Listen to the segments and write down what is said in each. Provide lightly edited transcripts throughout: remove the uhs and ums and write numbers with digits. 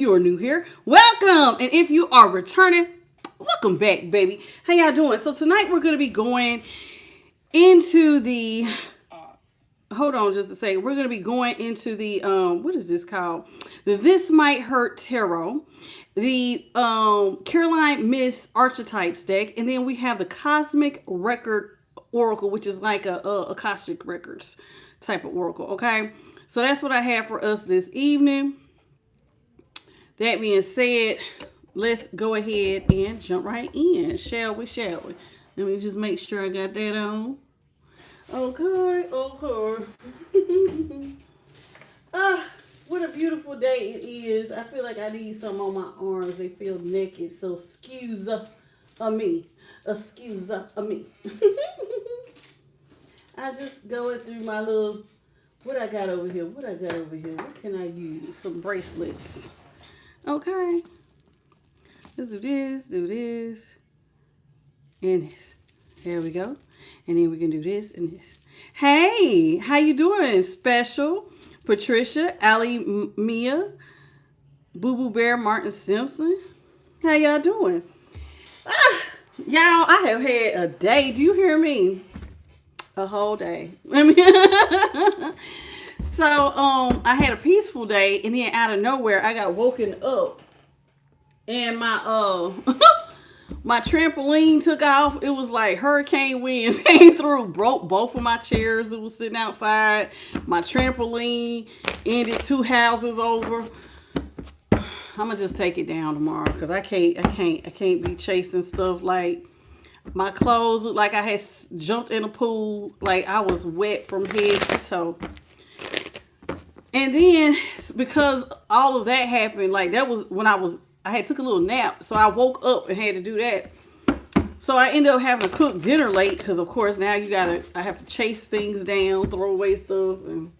you are new here, welcome. And if you are returning, welcome back, baby. How y'all doing? So tonight we're going to be going into the hold on just a second. We're going to be going into the what is this called? The This Might Hurt Tarot, the Caroline Miss Archetypes deck, and then we have the Cosmic Record Oracle, which is like a Akashic Records type of oracle. Okay, so that's what I have for us this evening. That being said, let's go ahead and jump right in, shall we? Let me just make sure I got that on. Okay. What a beautiful day it is. I feel like I need some on my arms. They feel naked, so excuse me. Excuse me. I just going through my little, what I got over here? What can I use? Some bracelets. Okay. Let's do this, and this. There we go. And then we can do this and this. Hey, how you doing? Special, Patricia, Allie, Mia, Boo Boo Bear, Martin Simpson. How y'all doing? Y'all, I have had a day. Do you hear me? A whole day. So, I had a peaceful day, and then out of nowhere, I got woken up, and my my trampoline took off. It was like hurricane winds came through, broke both of my chairs that was sitting outside. My trampoline ended 2 houses over. I'm gonna just take it down tomorrow because I can't be chasing stuff. Like, my clothes looked like I had jumped in a pool, like I was wet from head to toe. And then because all of that happened, like that was when I had took a little nap, so I woke up and had to do that. So I ended up having to cook dinner late because, of course, now I have to chase things down, throw away stuff, and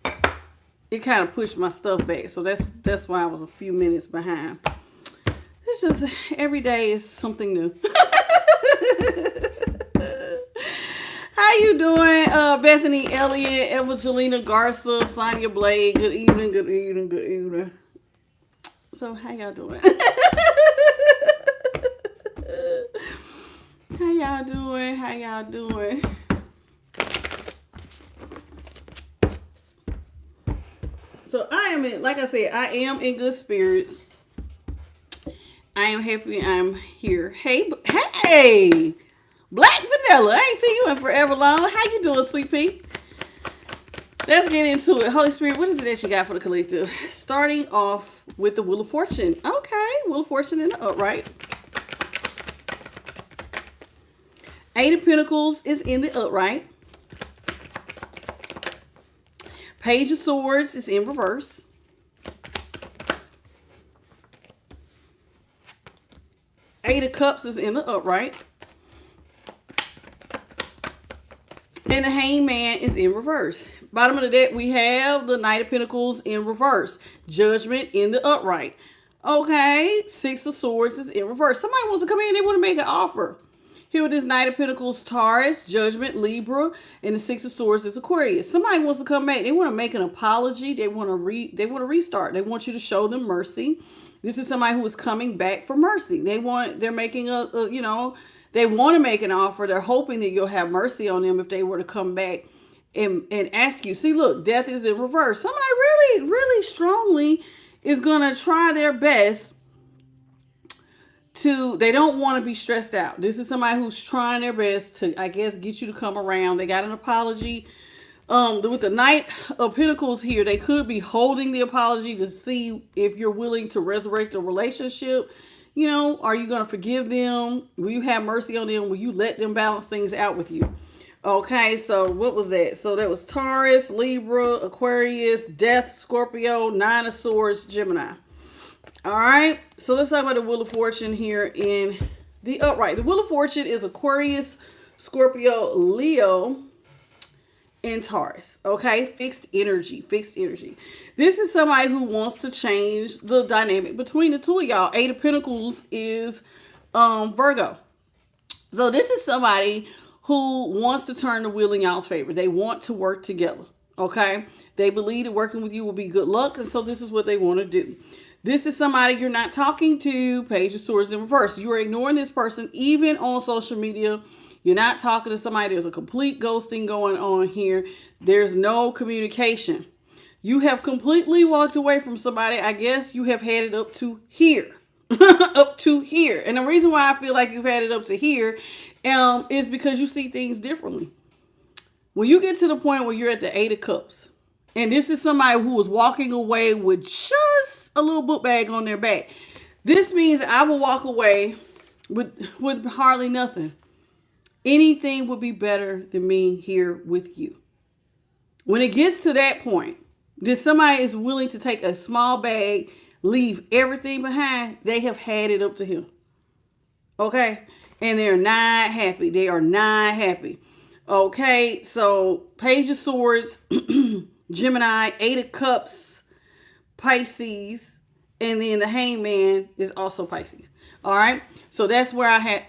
it kind of pushed my stuff back. So that's why I was a few minutes behind. It's just every day is something new. How you doing, Bethany Elliott, Evangelina Garza, Sonia Blade? Good evening. So how y'all doing? How y'all doing? So like I said, I am in good spirits. I am happy I'm here. Hey, Black Vanilla. I ain't seen you in forever long. How you doing, sweet pea? Let's get into it. Holy Spirit, what is it that you got for the collective? Starting off with the Wheel of Fortune. Okay, Wheel of Fortune in the upright. 8 of Pentacles is in the upright. Page of Swords is in reverse. Eight of Cups is in the upright. And the Hangman is in reverse. Bottom of the deck, we have the Knight of Pentacles in reverse. Judgment in the upright. Okay, 6 of Swords is in reverse. Somebody wants to come in, they want to make an offer. Here with this Knight of Pentacles, Taurus, Judgment, Libra, and the 6 of Swords is Aquarius. Somebody wants to come back. They want to make an apology. They want to restart. They want you to show them mercy. This is somebody who is coming back for mercy. They're making they want to make an offer. They're hoping that you'll have mercy on them if they were to come back and ask you. See, look, death is in reverse. Somebody really, really strongly is going to try their best they don't want to be stressed out. This is somebody who's trying their best to, I guess, get you to come around. They got an apology. With the Knight of Pentacles here, they could be holding the apology to see if you're willing to resurrect a relationship. You know, are you going to forgive them? Will you have mercy on them? Will you let them balance things out with you? Okay, so what was that? So that was Taurus, Libra, Aquarius, Death, Scorpio, 9 of Swords, Gemini. All right, so let's talk about the Wheel of Fortune here in the upright. The Wheel of Fortune is Aquarius, Scorpio, Leo, and Taurus. Okay, fixed energy. This is somebody who wants to change the dynamic between the two of y'all. 8 of Pentacles is Virgo. So this is somebody who wants to turn the wheel in y'all's favor. They want to work together. Okay, they believe that working with you will be good luck, and so this is what they want to do. This is somebody you're not talking to. Page of Swords in reverse. You are ignoring this person even on social media. You're not talking to somebody. There's a complete ghosting going on here. There's no communication. You have completely walked away from somebody. I guess you have had it up to here. Up to here. And the reason why I feel like you've had it up to here is because you see things differently. When you get to the point where you're at the 8 of Cups, and this is somebody who is walking away with just a little book bag on their back. This means I will walk away with hardly nothing. Anything would be better than me here with you. When it gets to that point, that somebody is willing to take a small bag, leave everything behind, they have had it up to him. Okay? And they're not happy. They are not happy. Okay? So, Page of Swords, Gemini, 8 of Cups, Pisces, and then the Hangman is also Pisces. All right? So, that's where I had...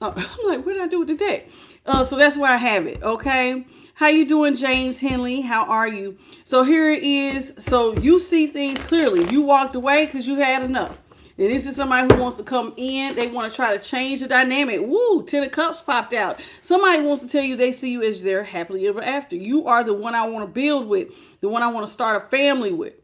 I'm like, what did I do with the deck? So, that's where I have it. Okay? How you doing, James Henley? How are you? So here it is. So you see things clearly. You walked away because you had enough. And this is somebody who wants to come in. They want to try to change the dynamic. Woo, 10 of Cups popped out. Somebody wants to tell you they see you as their happily ever after. You are the one I want to build with. The one I want to start a family with.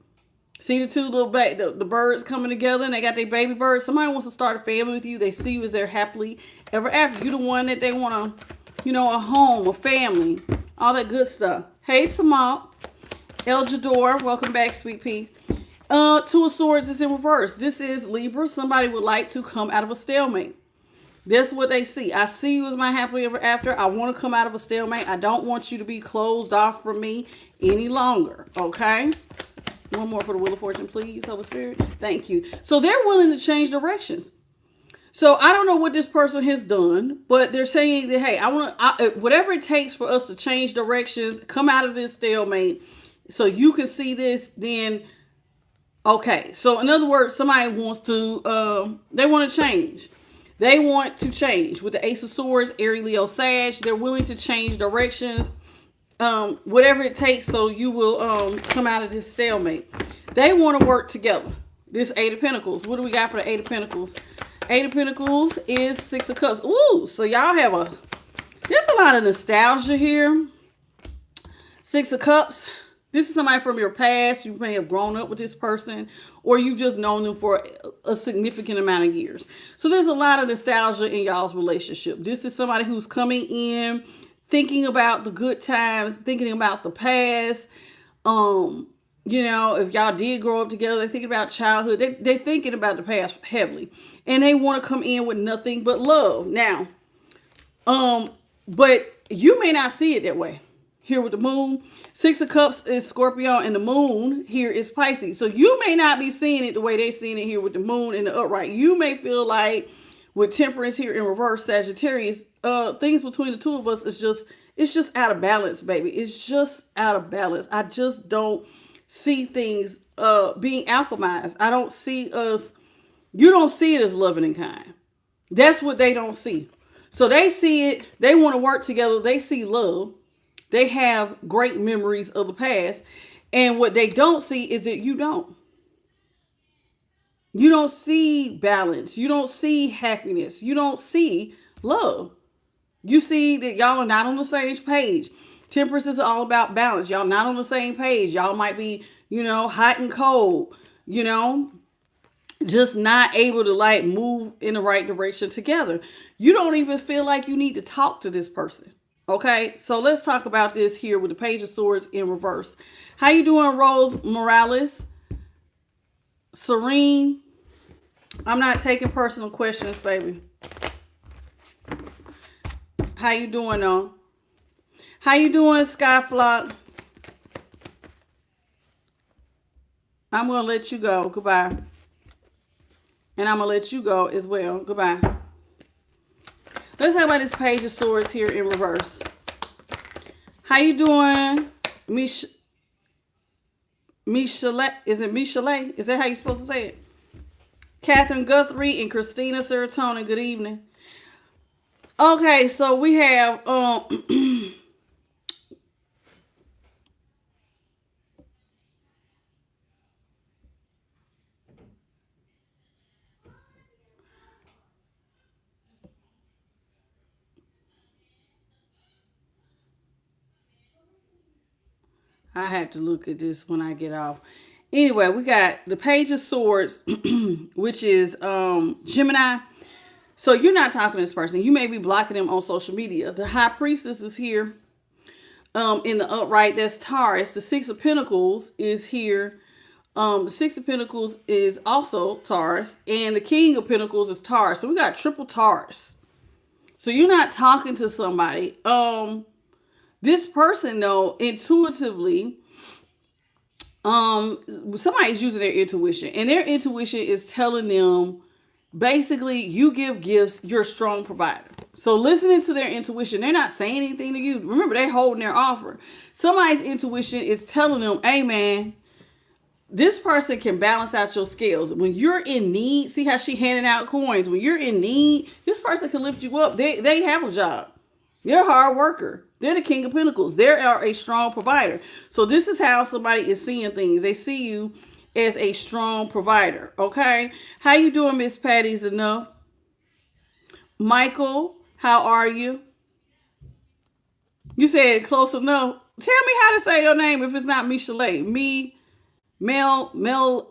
See the two little the birds coming together and they got their baby birds. Somebody wants to start a family with you. They see you as their happily ever after. You're the one that they want to, a home, a family. All that good stuff. Hey, Tamal. El Jador. Welcome back, Sweet Pea. 2 of Swords is in reverse. This is Libra. Somebody would like to come out of a stalemate. That's what they see. I see you as my happily ever after. I want to come out of a stalemate. I don't want you to be closed off from me any longer. Okay? One more for the Wheel of Fortune, please, Holy Spirit. Thank you. So they're willing to change directions. So I don't know what this person has done, but they're saying that, hey, I want whatever it takes for us to change directions, come out of this stalemate so you can see this, then okay. So in other words, somebody wants to, they want to change. They want to change. With the Ace of Swords, Aries, Leo, Sag, they're willing to change directions, whatever it takes so you will come out of this stalemate. They want to work together. This 8 of Pentacles. What do we got for the 8 of Pentacles? 8 of Pentacles is 6 of Cups. Ooh, so y'all have there's a lot of nostalgia here. 6 of Cups. This is somebody from your past. You may have grown up with this person or you've just known them for a significant amount of years. So there's a lot of nostalgia in y'all's relationship. This is somebody who's coming in, thinking about the good times, thinking about the past. If y'all did grow up together, they're thinking about childhood. They're thinking about the past heavily. And they want to come in with nothing but love. Now, but you may not see it that way. Here with the moon, 6 of Cups is Scorpio and the moon here is Pisces. So you may not be seeing it the way they're seeing it here with the moon and the upright. You may feel like with Temperance here in reverse, Sagittarius, things between the two of us it's just out of balance, baby. It's just out of balance. I just don't see things being alchemized. I don't see us, you don't see it as loving and kind. That's what they don't see. So they see it, they want to work together, they see love. They have great memories of the past. And what they don't see is that you don't. You don't see balance. You don't see happiness. You don't see love. You see that y'all are not on the same page. Temperance is all about balance. Y'all not on the same page. Y'all might be, hot and cold, just not able to move in the right direction together. You don't even feel like you need to talk to this person. Okay, so let's talk about this here with the Page of Swords in reverse. How you doing, Rose Morales? Serene. I'm not taking personal questions, baby. How you doing, though? How you doing, Skyflock? I'm going to let you go. Goodbye. And I'm going to let you go as well. Goodbye. Let's talk about this Page of Swords here in reverse. How you doing, Michelle? Is it Michelle? Is that how you're supposed to say it? Catherine Guthrie and Christina Serotonin. Good evening. Okay, so we have I have to look at this when I get off. Anyway, we got the Page of Swords, which is Gemini. So you're not talking to this person. You may be blocking them on social media. The High Priestess is here in the upright. That's Taurus. The Six of Pentacles is here. The Six of Pentacles is also Taurus. And the King of Pentacles is Taurus. So we got triple Taurus. So you're not talking to somebody. This person, though, intuitively, somebody's using their intuition. And their intuition is telling them, basically, you give gifts, you're a strong provider. So listening to their intuition, they're not saying anything to you. Remember, they're holding their offer. Somebody's intuition is telling them, hey, man, this person can balance out your scales. When you're in need, see how she handing out coins. When you're in need, this person can lift you up. They have a job. They're a hard worker. They're the King of Pentacles. They are a strong provider. So this is how somebody is seeing things. They see you as a strong provider. Okay. How you doing, Miss Patty's Enough? Michael, how are you? You said close enough. Tell me how to say your name if it's not Michelet. Melache.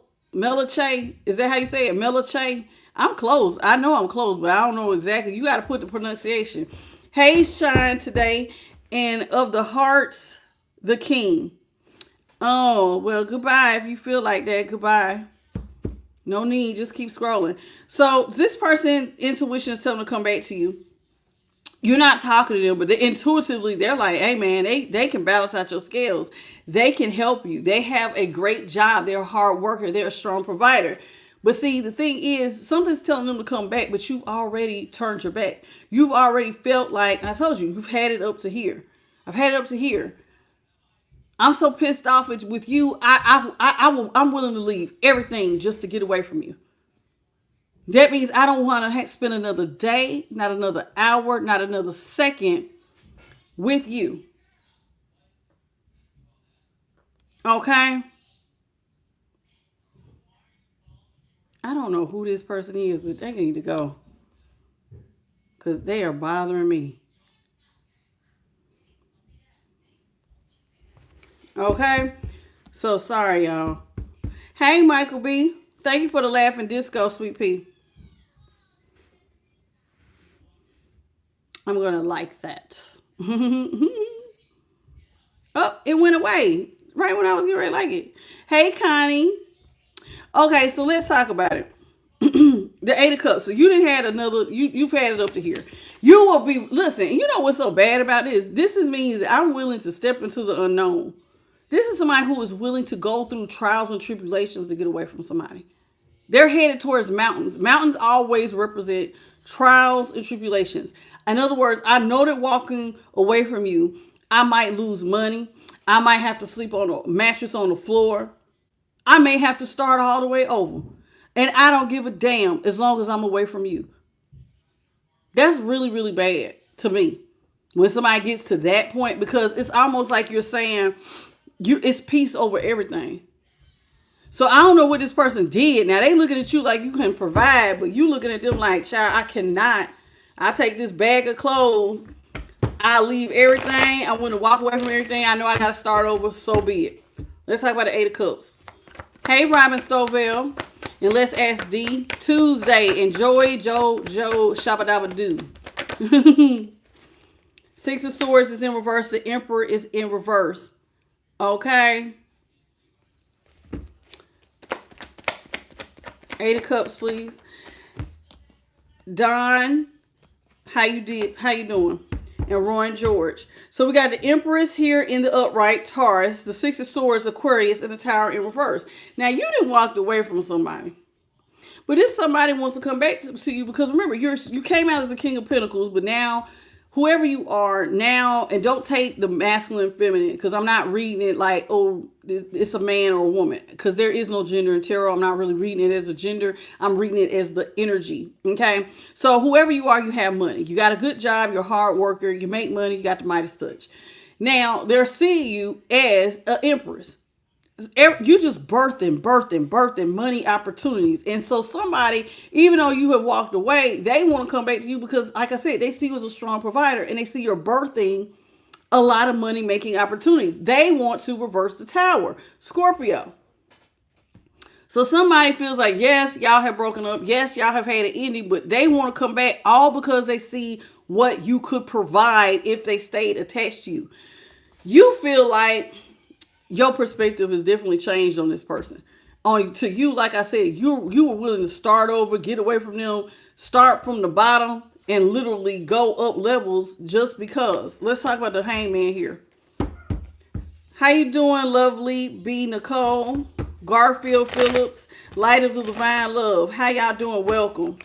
Is that how you say it? Melache? I'm close. I know I'm close, but I don't know exactly. You got to put the pronunciation. Hey, shine today. And of the hearts, the king. Oh, well, goodbye. If you feel like that, goodbye. No need. Just keep scrolling. So this person, intuition is telling them to come back to you. You're not talking to them, but intuitively, they're like, hey, man, they can balance out your scales. They can help you. They have a great job. They're a hard worker. They're a strong provider. But see, the thing is, something's telling them to come back, but you've already turned your back. You've already felt like, I told you, you've had it up to here. I've had it up to here. I'm so pissed off with you. I'm willing to leave everything just to get away from you. That means I don't want to spend another day, not another hour, not another second with you. Okay? I don't know who this person is, but they need to go. Because they are bothering me. Okay? So sorry, y'all. Hey, Michael B. Thank you for the laughing disco, sweet pea. I'm going to like that. Oh, it went away. Right when I was getting ready to like it. Hey, Connie. Okay, so let's talk about it. The Eight of Cups. So you didn't had another, you've had it up to here. You will be, listen, you know what's so bad about this? This means I'm willing to step into the unknown. This is somebody who is willing to go through trials and tribulations to get away from somebody. They're headed towards mountains. Mountains always represent trials and tribulations. In other words, I know that walking away from you, I might lose money. I might have to sleep on a mattress on the floor. I may have to start all the way over. And I don't give a damn as long as I'm away from you. That's really, really bad to me when somebody gets to that point, because it's almost like you're saying it's peace over everything. So I don't know what this person did. Now they looking at you like you can provide, but you looking at them like, child, I cannot. I take this bag of clothes. I leave everything. I want to walk away from everything. I know I got to start over. So be it. Let's talk about the Eight of Cups. Hey, Robin Stovell. And let's ask D. Tuesday. Enjoy Joe Shabba Doo. Six of Swords is in reverse. The Emperor is in reverse. Okay. Eight of Cups, please. Don, how you doing? And Roy and George. So we got the Empress here in the upright, Taurus, the Six of Swords, Aquarius, and the Tower in reverse. Now you didn't walk away from somebody, but this somebody wants to come back to you, because remember, you came out as the King of Pentacles, but now whoever you are now, and don't take the masculine, feminine, because I'm not reading it like, oh, it's a man or a woman, because there is no gender in tarot. I'm not really reading it as a gender. I'm reading it as the energy. Okay. So whoever you are, you have money. You got a good job. You're a hard worker. You make money. You got the Midas touch. Now they're seeing you as an empress. You just birthing money opportunities. And so somebody, even though you have walked away, they want to come back to you because, like I said, they see you as a strong provider, and they see you're birthing a lot of money making opportunities. They want to reverse the tower. Scorpio. So somebody feels like, yes, y'all have broken up. Yes, y'all have had an ending, but they want to come back all because they see what you could provide if they stayed attached to you. You feel like your perspective has definitely changed on this person. To you, like I said, you were willing to start over, get away from them, start from the bottom, and literally go up levels just because. Let's talk about the hangman here. How you doing, lovely B. Nicole, Garfield Phillips, Light of the Divine Love? How y'all doing? Welcome.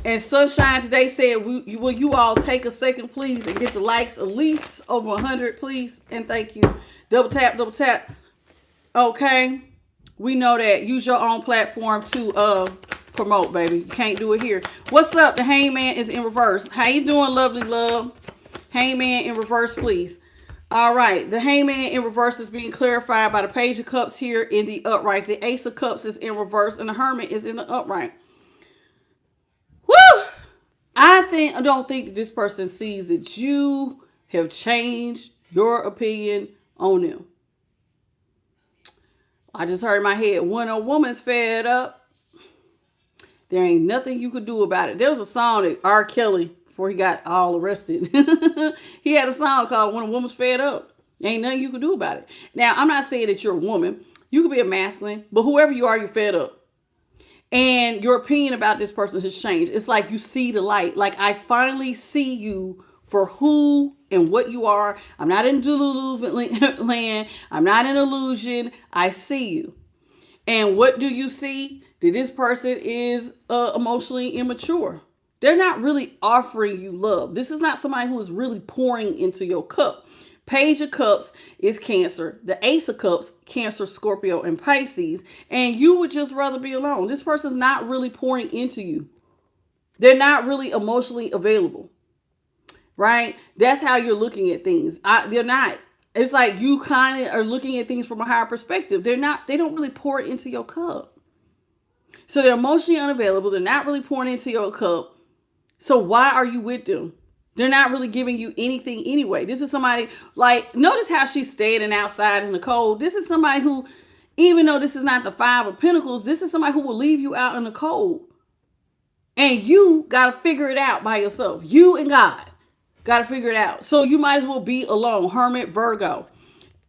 And Sunshine today said, will you all take a second, please, and get the likes at least over 100, please? And thank you. Double tap, double tap. Okay. We know that. Use your own platform to promote, baby. You can't do it here. What's up? The hangman is in reverse. How you doing, lovely love? Hangman in reverse, please. All right. The hangman in reverse is being clarified by the page of cups here in the upright. The ace of cups is in reverse and the hermit is in the upright. Woo! I don't think that this person sees that you have changed your opinion on them. I just heard in my head, when a woman's fed up, there ain't nothing you could do about it. There was a song that R. Kelly, before he got all arrested, he had a song called When a Woman's Fed Up. There ain't nothing you can do about it. Now, I'm not saying that you're a woman. You could be a masculine, but whoever you are, you're fed up. And your opinion about this person has changed. It's like you see the light. Like, I finally see you for who and what you are. I'm not in Delulu land. I'm not in illusion. I see you. And what do you see? That this person is emotionally immature. They're not really offering you love. This is not somebody who is really pouring into your cup. Page of Cups is Cancer. The Ace of Cups, Cancer, Scorpio, and Pisces. And you would just rather be alone. This person's not really pouring into you. They're not really emotionally available. Right? That's how you're looking at things. They're not. It's like you kind of are looking at things from a higher perspective. They don't really pour into your cup. So they're emotionally unavailable. They're not really pouring into your cup. So why are you with them? They're not really giving you anything anyway. This is somebody, like, notice how she's standing outside in the cold. This is somebody who, even though this is not the Five of Pentacles, this is somebody who will leave you out in the cold. And you got to figure it out by yourself. You and God got to figure it out. So you might as well be alone. Hermit, Virgo.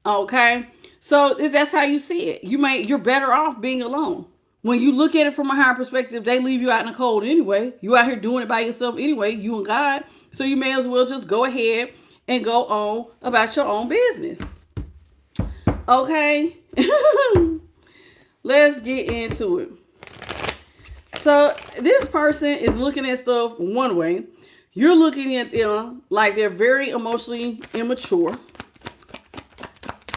Okay? So that's how you see it. You're better off being alone. When you look at it from a higher perspective, they leave you out in the cold anyway. You out here doing it by yourself anyway, you and God. So you may as well just go ahead and go on about your own business. Okay? Let's get into it. So this person is looking at stuff one way. You're looking at them like they're very emotionally immature.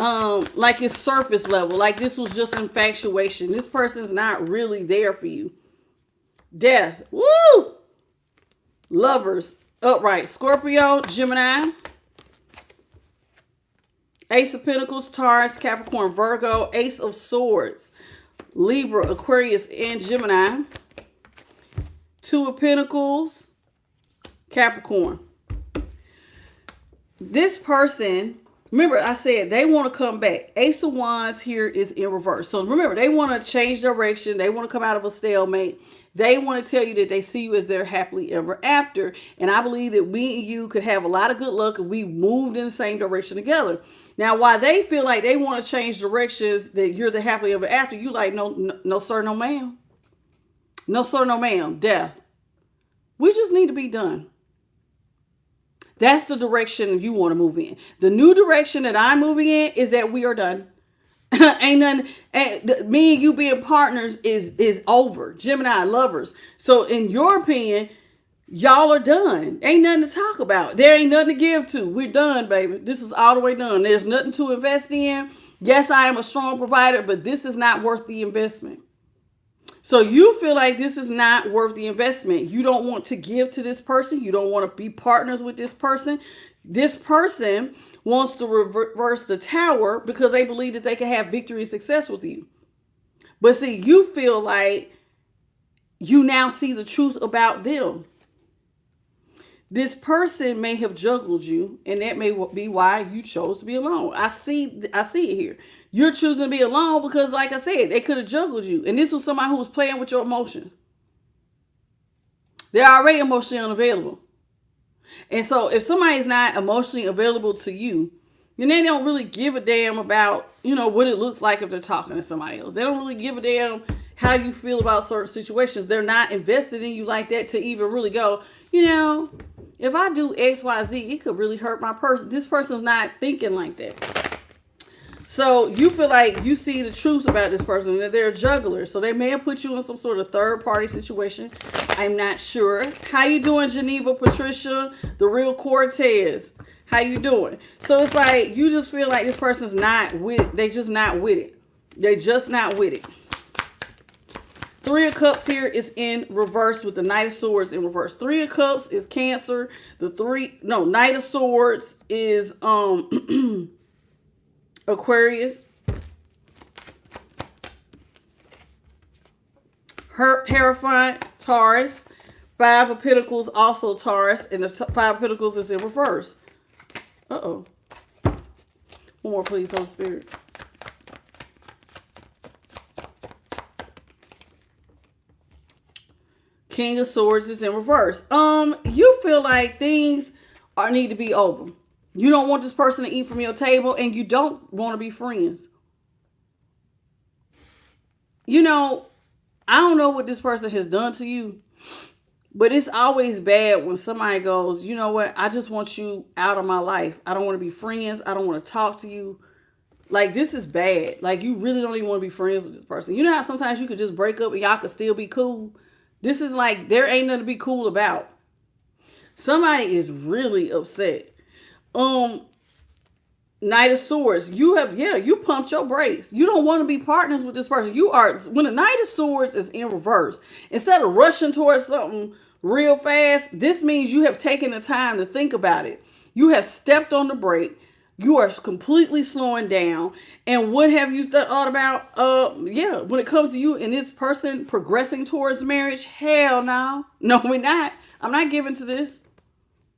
Like it's surface level. Like this was just infatuation. This person's not really there for you. Death. Woo! Lovers. Upright. Scorpio, Gemini. Ace of Pentacles, Taurus, Capricorn, Virgo. Ace of Swords, Libra, Aquarius, and Gemini. Two of Pentacles, Capricorn. This person, remember I said they want to come back. Ace of Wands here is in reverse. So remember, they want to change direction. They want to come out of a stalemate. They want to tell you that they see you as their happily ever after. And I believe that we and you could have a lot of good luck if we moved in the same direction together. Now, while they feel like they want to change directions, that you're the happily ever after, you like, no, sir, no, ma'am. No, sir, no, ma'am. Death. We just need to be done. That's the direction you want to move in. The new direction that I'm moving in is that we are done. Ain't nothing. Me and you being partners is over. Gemini, lovers. So in your opinion, y'all are done. Ain't nothing to talk about. There ain't nothing to give to. We're done, baby. This is all the way done. There's nothing to invest in. Yes, I am a strong provider, but this is not worth the investment. So you feel like this is not worth the investment. You don't want to give to this person. You don't want to be partners with this person. This person wants to reverse the tower because they believe that they can have victory and success with you. But see, you feel like you now see the truth about them. This person may have juggled you, and that may be why you chose to be alone. I see it here. You're choosing to be alone because, like I said, they could have juggled you. And this was somebody who was playing with your emotions. They're already emotionally unavailable. And so if somebody's not emotionally available to you, then they don't really give a damn about, what it looks like if they're talking to somebody else. They don't really give a damn how you feel about certain situations. They're not invested in you like that to even really go, if I do X, Y, Z, it could really hurt my person. This person's not thinking like that. So you feel like you see the truth about this person, that they're a juggler. So they may have put you in some sort of third party situation. I'm not sure. How you doing, Geneva, Patricia, the real Cortez? How you doing? So it's like you just feel like this person's not with it. They just not with it. They just not with it. Three of Cups here is in reverse with the Knight of Swords in reverse. Three of Cups is Cancer. Knight of Swords is Aquarius. Hierophant, Taurus. Five of Pentacles, also Taurus. And the Five of Pentacles is in reverse. Uh-oh. One more, please, Holy Spirit. King of Swords is in reverse. You feel like things need to be over. You don't want this person to eat from your table, and you don't want to be friends. I don't know what this person has done to you, but it's always bad when somebody goes, you know what? I just want you out of my life. I don't want to be friends. I don't want to talk to you. Like, this is bad. Like, you really don't even want to be friends with this person. You know how sometimes you could just break up and y'all could still be cool? This is like, there ain't nothing to be cool about. Somebody is really upset. Knight of Swords, you pumped your brakes. You don't want to be partners with this person. When the Knight of Swords is in reverse, instead of rushing towards something real fast, this means you have taken the time to think about it. You have stepped on the brake. You are completely slowing down. And what have you thought about? When it comes to you and this person progressing towards marriage, hell no. No, we're not. I'm not giving to this.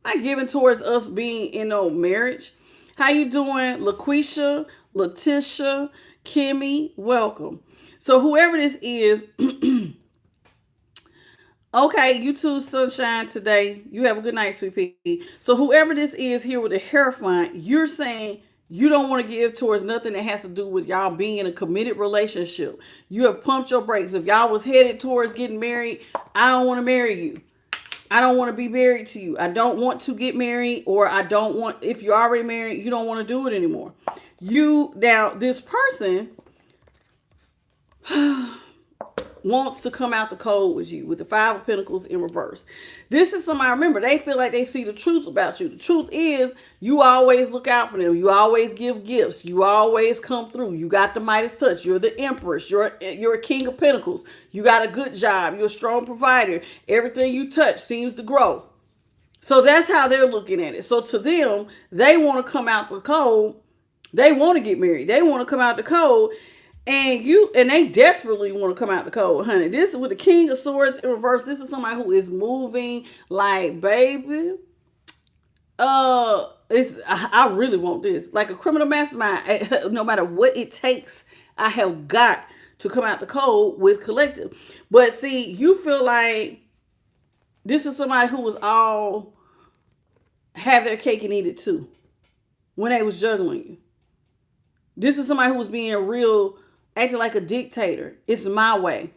I'm not giving towards us being in no marriage. How you doing, LaQuisha, Letitia, Kimmy? Welcome. So whoever this is, okay, you too, Sunshine, today. You have a good night, sweet pea. So whoever this is here with the Hierophant, you're saying you don't want to give towards nothing that has to do with y'all being in a committed relationship. You have pumped your brakes. If y'all was headed towards getting married, I don't want to marry you. I don't want to be married to you. I don't want to get married, or if you're already married, you don't want to do it anymore. This person wants to come out the cold with you with the Five of Pentacles in reverse. This is somebody, remember, they feel like they see the truth about you. The truth is you always look out for them. You always give gifts. You always come through. You got the Midas touch. You're the Empress. You're a King of Pentacles. You got a good job. You're a strong provider. Everything you touch seems to grow. So that's how they're looking at it. So to them, they want to come out the cold. They want to get married. They want to come out the cold. And they desperately want to come out the cold, honey. This is with the King of Swords in reverse. This is somebody who is moving like, baby. I really want this. Like a criminal mastermind. No matter what it takes, I have got to come out the cold with collective. But see, you feel like this is somebody who was all have their cake and eat it too when they was juggling you. This is somebody who was being real, acting like a dictator. It's my way.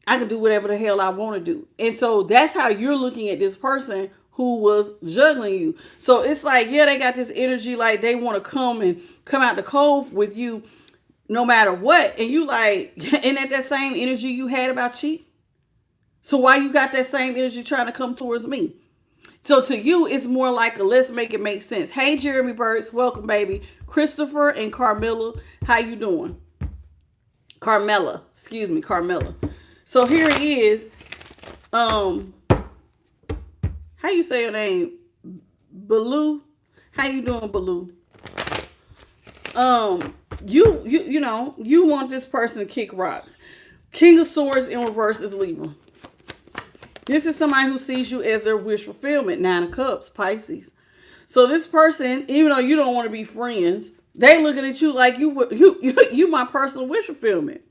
I can do whatever the hell I want to do. And so that's how you're looking at this person who was juggling you. So it's like, they got this energy like they want to come out the cold with you no matter what. And you like, isn't that same energy you had about cheat? So why you got that same energy trying to come towards me? So to you, it's more like a let's make it make sense. Hey, Jeremy Burks, welcome, baby. Christopher and Carmilla, how you doing? Carmella. So here it is. How you say your name? Baloo. How you doing, Baloo? You want this person to kick rocks. King of Swords in reverse is Libra. This is somebody who sees you as their wish fulfillment. 9 of Cups, Pisces. So this person, even though you don't want to be friends, they looking at you like you my personal wish fulfillment.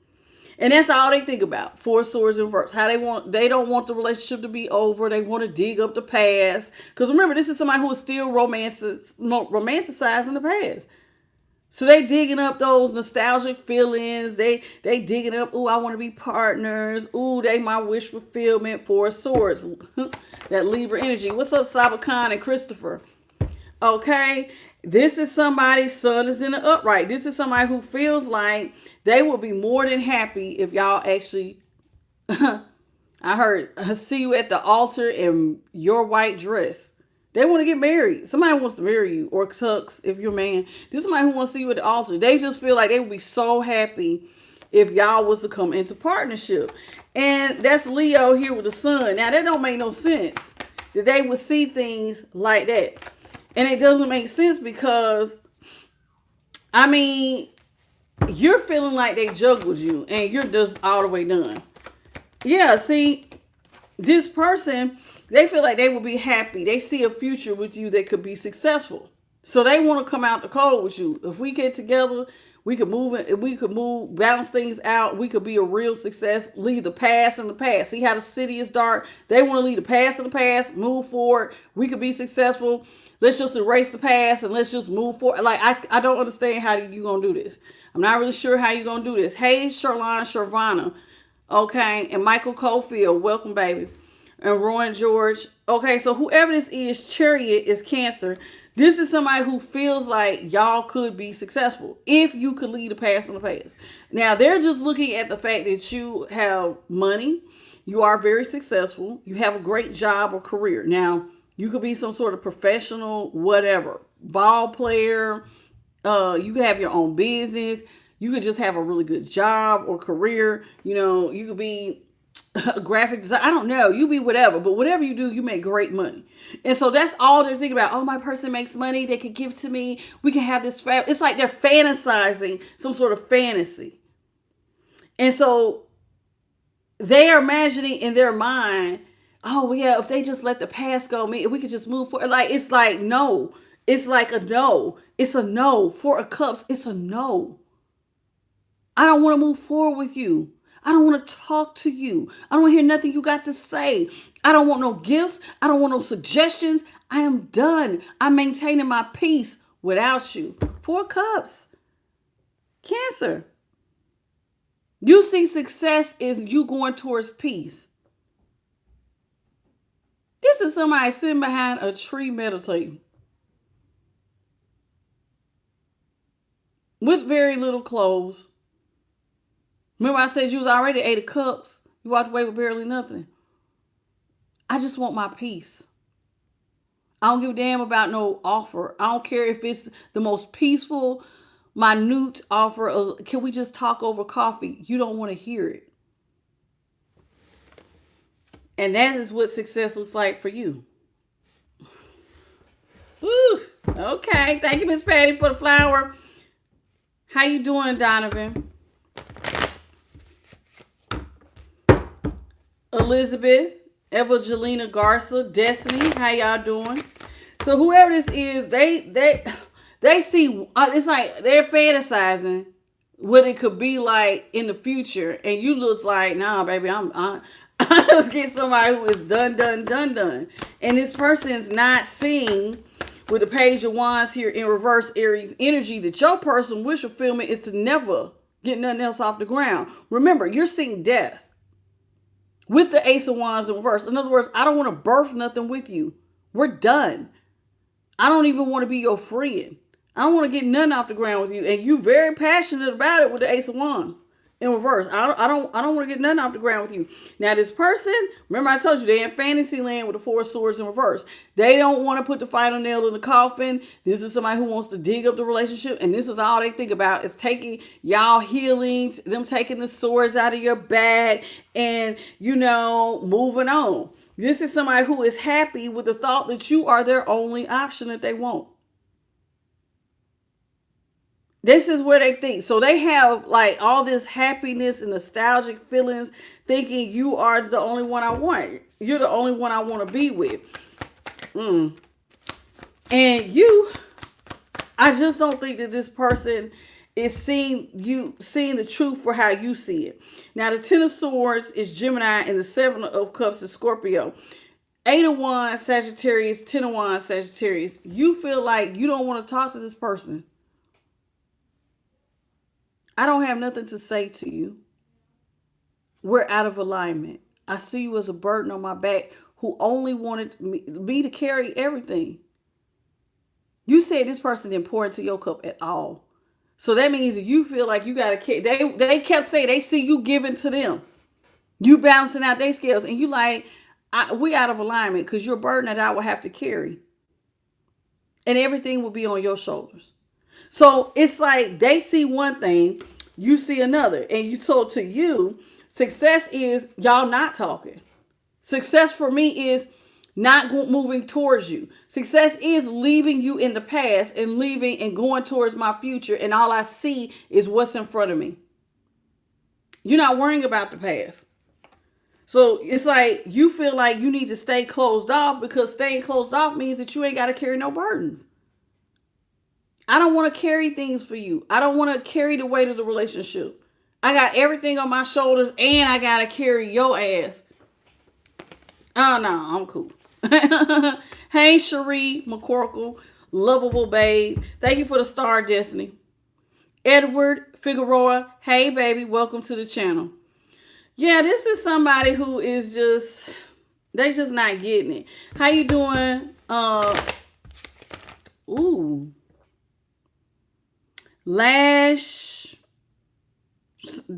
And that's all they think about. 4 Swords in reverse. They don't want the relationship to be over. They want to dig up the past. Because remember, this is somebody who is still romanticizing the past. So they digging up those nostalgic feelings. They digging up, ooh, I want to be partners. Ooh, they my wish fulfillment. 4 Swords. That Libra energy. What's up, Sabakan and Christopher? Okay. This is somebody's sun is in the upright. This is somebody who feels like they will be more than happy if y'all actually, I heard, see you at the altar in your white dress. They want to get married. Somebody wants to marry you, or tux if you're a man. This is somebody who wants to see you at the altar. They just feel like they would be so happy if y'all was to come into partnership. And that's Leo here with the sun. Now, that don't make no sense that they would see things like that. And it doesn't make sense because, I mean, you're feeling like they juggled you and you're just all the way done. Yeah, see, this person, they feel like they will be happy. They see a future with you that could be successful. So they want to come out the cold with you. If we get together, we could move, balance things out. We could be a real success. Leave the past in the past. See how the city is dark? They want to leave the past in the past, move forward. We could be successful. Let's just erase the past and let's just move forward. Like, I don't understand how you're going to do this. I'm not really sure how you're going to do this. Hey, Sherlon Shervana. Okay. And Michael Cofield. Welcome, baby. And Rowan George. Okay. So whoever this is, Chariot is Cancer. This is somebody who feels like y'all could be successful if you could leave the past in the past. Now, they're just looking at the fact that you have money. You are very successful. You have a great job or career. Now, you could be some sort of professional, whatever, ball player. You could have your own business. You could just have a really good job or career. You know, you could be a graphic designer. I don't know. You be whatever. But whatever you do, you make great money. And so that's all they're thinking about. Oh, my person makes money. They can give to me. We can have this. It's like they're fantasizing some sort of fantasy. And so they are imagining in their mind, oh, yeah, if they just let the past go, we could just move forward. Like, it's like, no. It's like a no. It's a no. 4 of Cups, it's a no. I don't want to move forward with you. I don't want to talk to you. I don't want to hear nothing you got to say. I don't want no gifts. I don't want no suggestions. I am done. I'm maintaining my peace without you. 4 Cups. Cancer. You see success is you going towards peace. This is somebody sitting behind a tree meditating with very little clothes. Remember I said you was already 8 of Cups. You walked away with barely nothing. I just want my peace. I don't give a damn about no offer. I don't care if it's the most peaceful, minute offer of, can we just talk over coffee? You don't want to hear it. And that is what success looks like for you. Woo. Okay. Thank you, Miss Patty, for the flower. How you doing, Donovan? Elizabeth, Evangelina Garza, Destiny. How y'all doing? So whoever this is, they see, it's like they're fantasizing what it could be like in the future. And you look like, nah, baby, I just get somebody who is done. And this person's not seeing with the Page of Wands here in reverse Aries energy that your person wish fulfillment is to never get nothing else off the ground. Remember, you're seeing death with the Ace of Wands in reverse. In other words, I don't want to birth nothing with you. We're done. I don't even want to be your friend. I don't want to get nothing off the ground with you. And you very passionate about it with the Ace of Wands in reverse. I don't want to get nothing off the ground with you. Now this person, remember I told you they're in fantasy land with the 4 swords in reverse. They don't want to put the final nail in the coffin. This is somebody who wants to dig up the relationship. And this is all they think about is taking y'all healings, them taking the swords out of your bag and, moving on. This is somebody who is happy with the thought that you are their only option that they want. This is where they think. So they have like all this happiness and nostalgic feelings thinking you are the only one I want. You're the only one I want to be with. And I just don't think that this person is seeing the truth for how you see it. Now, the Ten of Swords is Gemini and the Seven of Cups is Scorpio. 8 of Wands, Sagittarius, 10 of Wands, Sagittarius. You feel like you don't want to talk to this person. I don't have nothing to say to you. We're out of alignment. I see you as a burden on my back who only wanted me to carry everything. You said this person didn't pour into your cup at all. So that means that you feel like you got to carry. They kept saying they see you giving to them. You balancing out their scales. And you like, we out of alignment because you're a burden that I will have to carry. And everything will be on your shoulders. So it's like they see one thing, you see another. And you told to you, success is y'all not talking. Success for me is not moving towards you. Success is leaving you in the past and leaving and going towards my future. And all I see is what's in front of me. You're not worrying about the past. So it's like you feel like you need to stay closed off because staying closed off means that you ain't got to carry no burdens. I don't want to carry things for you. I don't want to carry the weight of the relationship. I got everything on my shoulders and I got to carry your ass. Oh, no, I'm cool. Hey, Cherie McCorkle, lovable babe. Thank you for the star, Destiny. Edward Figueroa, hey, baby, welcome to the channel. Yeah, this is somebody who is they just not getting it. How you doing? Lash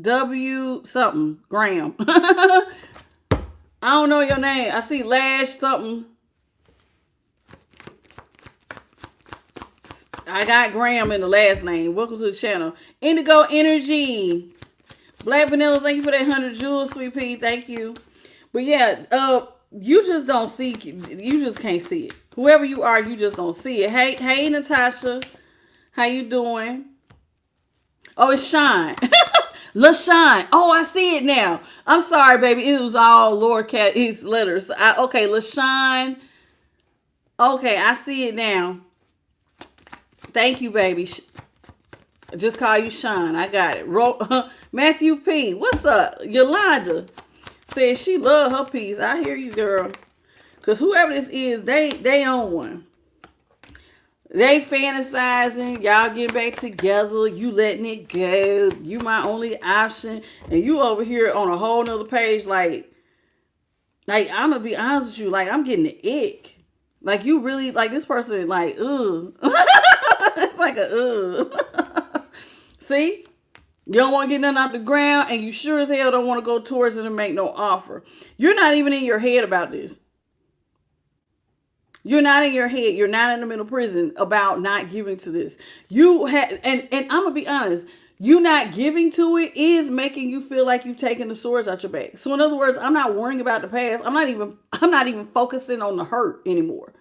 W something, Graham. I don't know your name. I see Lash something. I got Graham in the last name. Welcome to the channel. Indigo Energy. Black Vanilla, thank you for that 100 jewels, sweet pea. Thank you. But yeah, you just don't see, you just can't see it. Whoever you are, you just don't see it. Hey, Natasha. How you doing? Oh, it's Shine. LaShawn. Oh, I see it now. I'm sorry, baby. It was all lowercase letters. Okay, LaShawn. Okay, I see it now. Thank you, baby. Just call you Sean. I got it. Matthew P. What's up? Yolanda says she love her piece. I hear you, girl. Because whoever this is, they own one. They fantasizing, y'all getting back together, you letting it go, you my only option, and you over here on a whole nother page like I'm gonna be honest with you, like I'm getting the ick. Like you really, like this person, like, ugh. It's like a ugh. See? You don't want to get nothing off the ground, and you sure as hell don't want to go towards it and make no offer. You're not even in your head about this. You're not in your head. You're not in the mental prison about not giving to this. You had, and I'm gonna be honest. You not giving to it is making you feel like you've taken the swords out your back. So in other words, I'm not worrying about the past. I'm not even focusing on the hurt anymore.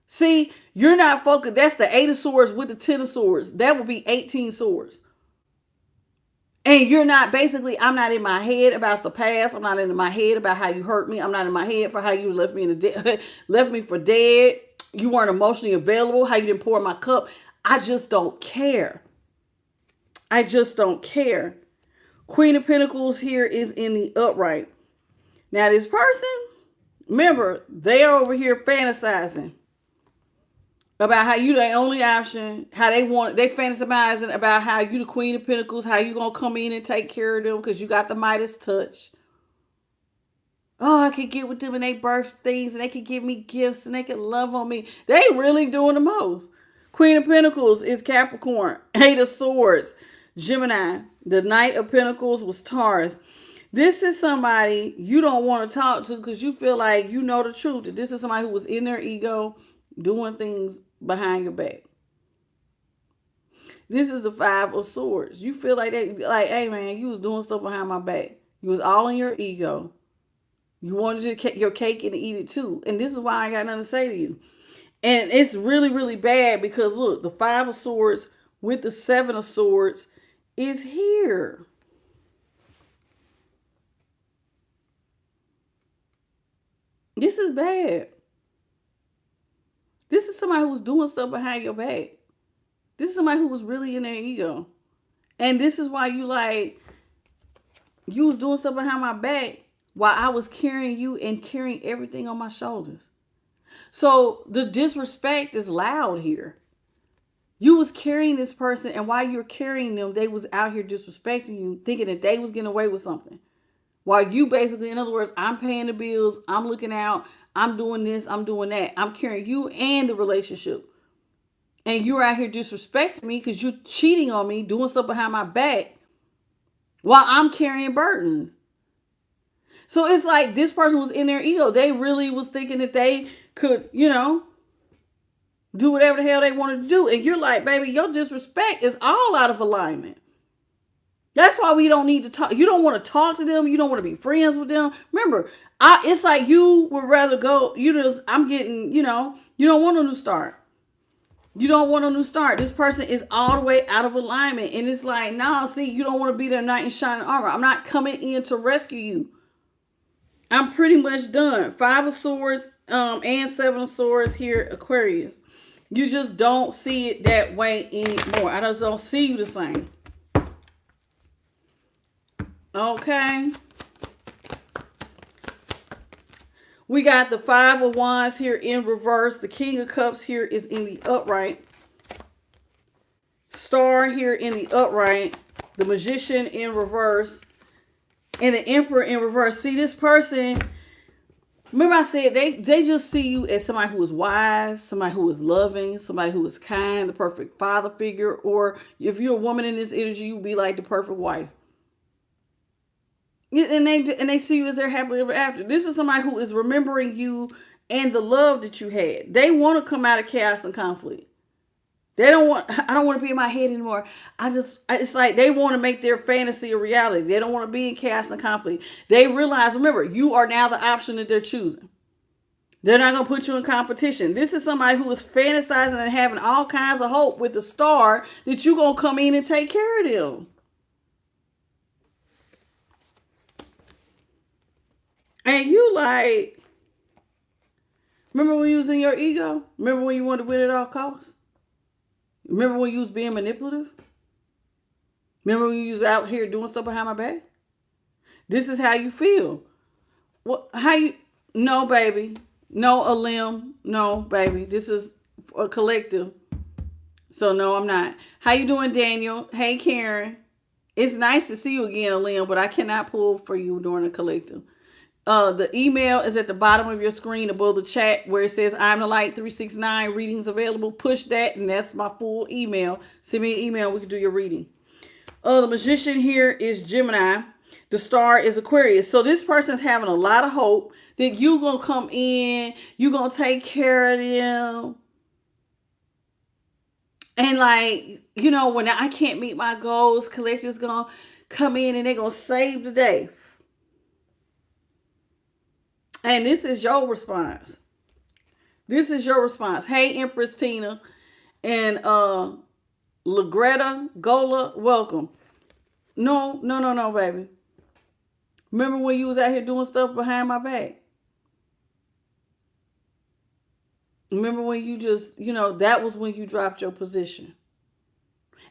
See, you're not focused. That's the 8 of swords with the 10 of swords. That would be 18 swords. And you're not, basically, I'm not in my head about the past. I'm not in my head about how you hurt me. I'm not in my head for how you left me for dead. You weren't emotionally available, how you didn't pour my cup. I just don't care. I just don't care. Queen of Pentacles here is in the upright. Now this person, remember, they are over here fantasizing about how you the only option, how they fantasizing about how you the Queen of Pentacles, how you gonna come in and take care of them because you got the Midas touch. Oh, I could get with them in their birthdays and they could give me gifts and they could love on me. They really doing the most. Queen of Pentacles is Capricorn. 8 of Swords, Gemini. The Knight of Pentacles was Taurus. This is somebody you don't want to talk to because you feel like you know the truth. That this is somebody who was in their ego doing things behind your back. This is the 5 of Swords. You feel like that, like, hey man, you was doing stuff behind my back. You was all in your ego. You wanted your cake and eat it too. And this is why I got nothing to say to you. And it's really, really bad because look, the 5 of Swords with the 7 of Swords is here. This is bad. This is somebody who was doing stuff behind your back. This is somebody who was really in their ego. And this is why you was doing stuff behind my back while I was carrying you and carrying everything on my shoulders. So the disrespect is loud here. You was carrying this person, and while you're carrying them, they was out here disrespecting you, thinking that they was getting away with something. While you basically, in other words, I'm paying the bills, I'm looking out, I'm doing this, I'm doing that. I'm carrying you and the relationship. And you're out here disrespecting me because you're cheating on me, doing stuff behind my back while I'm carrying burdens. So it's like this person was in their ego. They really was thinking that they could, do whatever the hell they wanted to do. And you're like, baby, your disrespect is all out of alignment. That's why we don't need to talk. You don't want to talk to them. You don't want to be friends with them. Remember, it's like you would rather go, I'm getting, you don't want a new start. You don't want a new start. This person is all the way out of alignment. And it's like, nah, see, you don't want to be their knight in shining armor. I'm not coming in to rescue you. I'm pretty much done. 5 of Swords and 7 of Swords here, Aquarius. You just don't see it that way anymore. I just don't see you the same. Okay. We got the 5 of Wands here in reverse. The King of Cups here is in the upright. Star here in the upright. The Magician in reverse. And the Emperor in reverse. See, this person, remember I said they just see you as somebody who is wise, somebody who is loving, somebody who is kind, the perfect father figure. Or if you're a woman in this energy, you'll be like the perfect wife. And they see you as their happily ever after. This is somebody who is remembering you and the love that you had. They want to come out of chaos and conflict. I don't want to be in my head anymore. It's like they want to make their fantasy a reality. They don't want to be in chaos and conflict. They realize, remember, you are now the option that they're choosing. They're not going to put you in competition. This is somebody who is fantasizing and having all kinds of hope with the star that you're going to come in and take care of them. And you like, remember when you was in your ego? Remember when you wanted to win at all costs? Remember when you was being manipulative? Remember when you was out here doing stuff behind my back? This is how you feel. No, baby. No, a limb. No, baby. This is a collective. So no, I'm not. How you doing, Daniel? Hey, Karen. It's nice to see you again, a limb, but I cannot pull for you during a collective. The email is at the bottom of your screen above the chat where it says I'm the light 369 readings available. Push that and that's my full email. Send me an email. We can do your reading. The Magician here is Gemini. The star is Aquarius. So this person's having a lot of hope that you're going to come in. You're going to take care of them. And like, when I can't meet my goals, collective's going to come in and they're going to save the day. And this is your response. This is your response. Hey, Empress Tina and Lagretta Gola, welcome. No, baby. Remember when you was out here doing stuff behind my back? Remember when you just, that was when you dropped your position.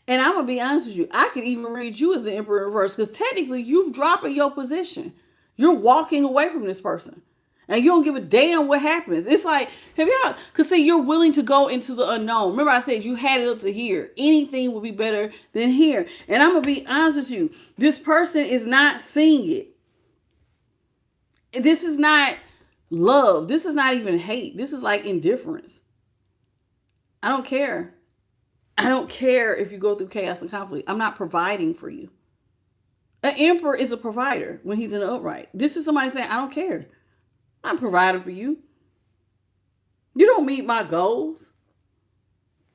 And I'm going to be honest with you. I could even read you as the Emperor in reverse because technically you've dropped your position. You're walking away from this person. And you don't give a damn what happens. It's like, because see, you're willing to go into the unknown. Remember I said you had it up to here. Anything would be better than here. And I'm going to be honest with you. This person is not seeing it. This is not love. This is not even hate. This is like indifference. I don't care. I don't care if you go through chaos and conflict. I'm not providing for you. An emperor is a provider when he's in the upright. This is somebody saying, I don't care. I'm providing for you. You don't meet my goals.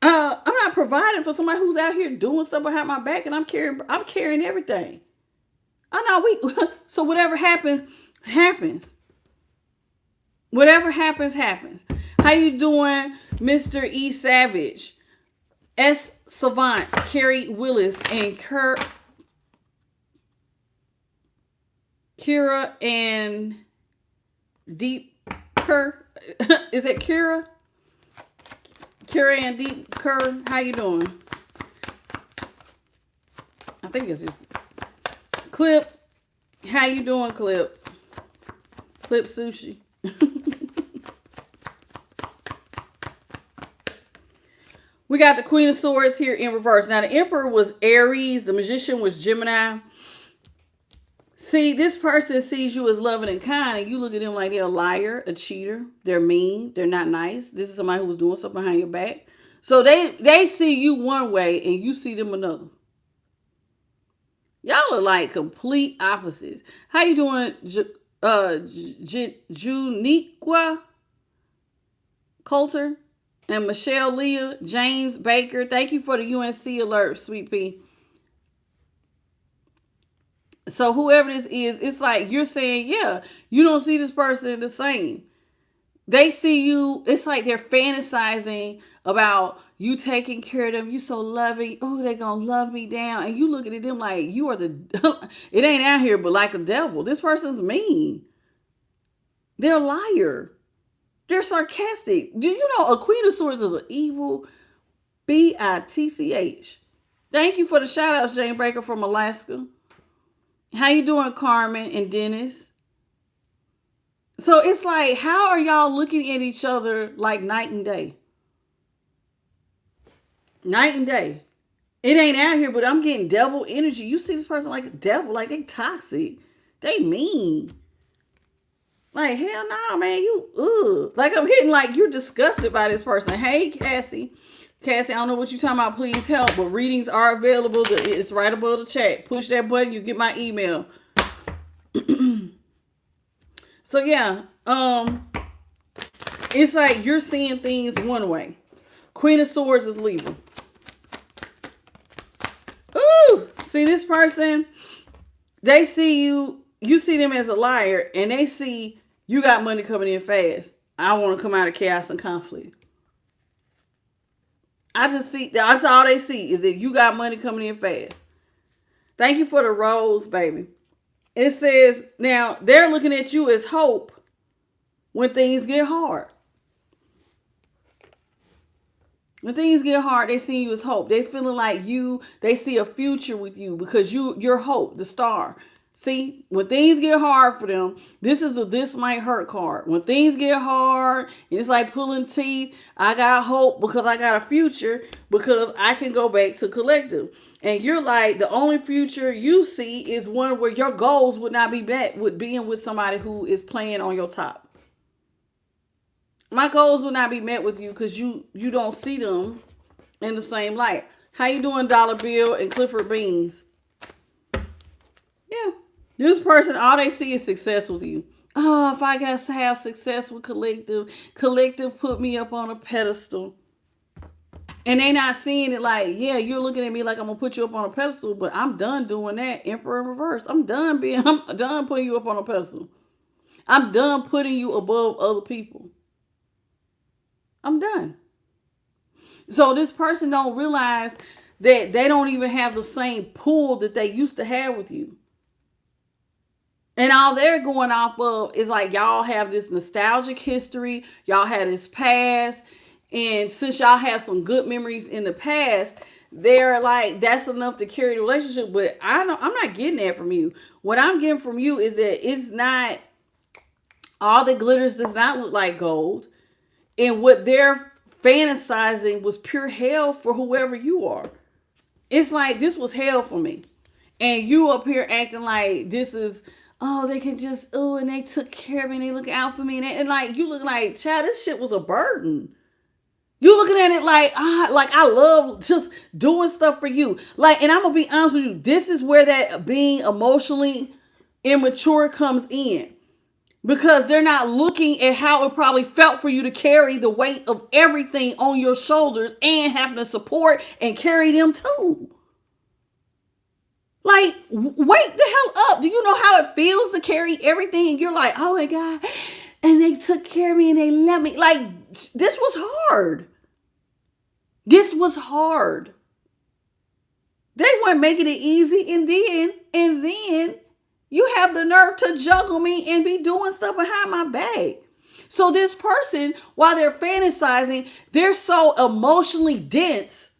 I'm not providing for somebody who's out here doing stuff behind my back, and I'm carrying everything. I know so whatever happens, happens. Whatever happens, happens. How you doing, Mr. E. Savage, S. Savant, Carrie Willis, and Kira and Deep Kerr. Is it Kira? Kira and Deep Kerr. How you doing? I think it's just Clip. How you doing, Clip? Clip Sushi. We got the Queen of Swords here in reverse. Now, the Emperor was Aries. The Magician was Gemini. See, this person sees you as loving and kind, and you look at them like they're a liar, a cheater. They're mean. They're not nice. This is somebody who was doing something behind your back. So they see you one way, and you see them another. Y'all are like complete opposites. How you doing, Juniqua Coulter? And Michelle Leah, James Baker. Thank you for the UNC alert, Sweet Pea. So whoever this is, it's like you're saying, yeah, you don't see this person the same. They see you, it's like they're fantasizing about you taking care of them. You so loving. Oh, they're going to love me down. And you looking at them like you are the, it ain't out here, but like a devil. This person's mean. They're a liar. They're sarcastic. Do you know a Queen of Swords is an evil bitch? Thank you for the shout outs, Jane Baker from Alaska. How you doing, Carmen and Dennis? So it's like, how are y'all looking at each other like night and day? Night and day. It ain't out here, but I'm getting devil energy. You see this person like the devil, like they toxic. They mean. Like, hell no, man, you, like, I'm getting like, you're disgusted by this person. Hey, Cassie. Cassie, I don't know what you're talking about. Please help. But readings are available. It's right above the chat. Push that button. You get my email. So, yeah. It's like you're seeing things one way. Queen of Swords is Libra. Ooh. See, this person, they see you. You see them as a liar. And they see you got money coming in fast. I want to come out of chaos and conflict. I just see, that's all they see is that you got money coming in fast. Thank you for the rose, baby. It says, now they're looking at you as hope when things get hard. When things get hard, they see you as hope. They feeling like they see a future with you because you're hope, the star. See, when things get hard for them, this is the this might hurt card. When things get hard, it's like pulling teeth. I got hope because I got a future because I can go back to collective. And you're like, the only future you see is one where your goals would not be met with being with somebody who is playing on your top. My goals will not be met with you because you don't see them in the same light. How you doing, Dollar Bill and Clifford Beans? Yeah. This person, all they see is success with you. Oh, if I got to have success with collective put me up on a pedestal. And they not seeing it like, yeah, you're looking at me like I'm going to put you up on a pedestal, but I'm done doing that. Emperor in reverse. I'm done putting you up on a pedestal. I'm done putting you above other people. I'm done. So this person don't realize that they don't even have the same pull that they used to have with you. And all they're going off of is like, y'all have this nostalgic history. Y'all had this past. And since y'all have some good memories in the past, they're like, that's enough to carry the relationship. But I'm not getting that from you. What I'm getting from you is that it's not, all that glitters does not look like gold. And what they're fantasizing was pure hell for whoever you are. It's like, this was hell for me. And you up here acting like this is, oh, they can just, oh, and they took care of me and they look out for me. And like, you look like, child, this shit was a burden. You looking at it like I love just doing stuff for you. Like, and I'm going to be honest with you. This is where that being emotionally immature comes in. Because they're not looking at how it probably felt for you to carry the weight of everything on your shoulders and having to support and carry them too. Like, wake the hell up. Do you know how it feels to carry everything? And you're like, oh my God. And they took care of me and they let me. Like, this was hard. This was hard. They weren't making it easy. And then you have the nerve to juggle me and be doing stuff behind my back. So this person, while they're fantasizing, they're so emotionally dense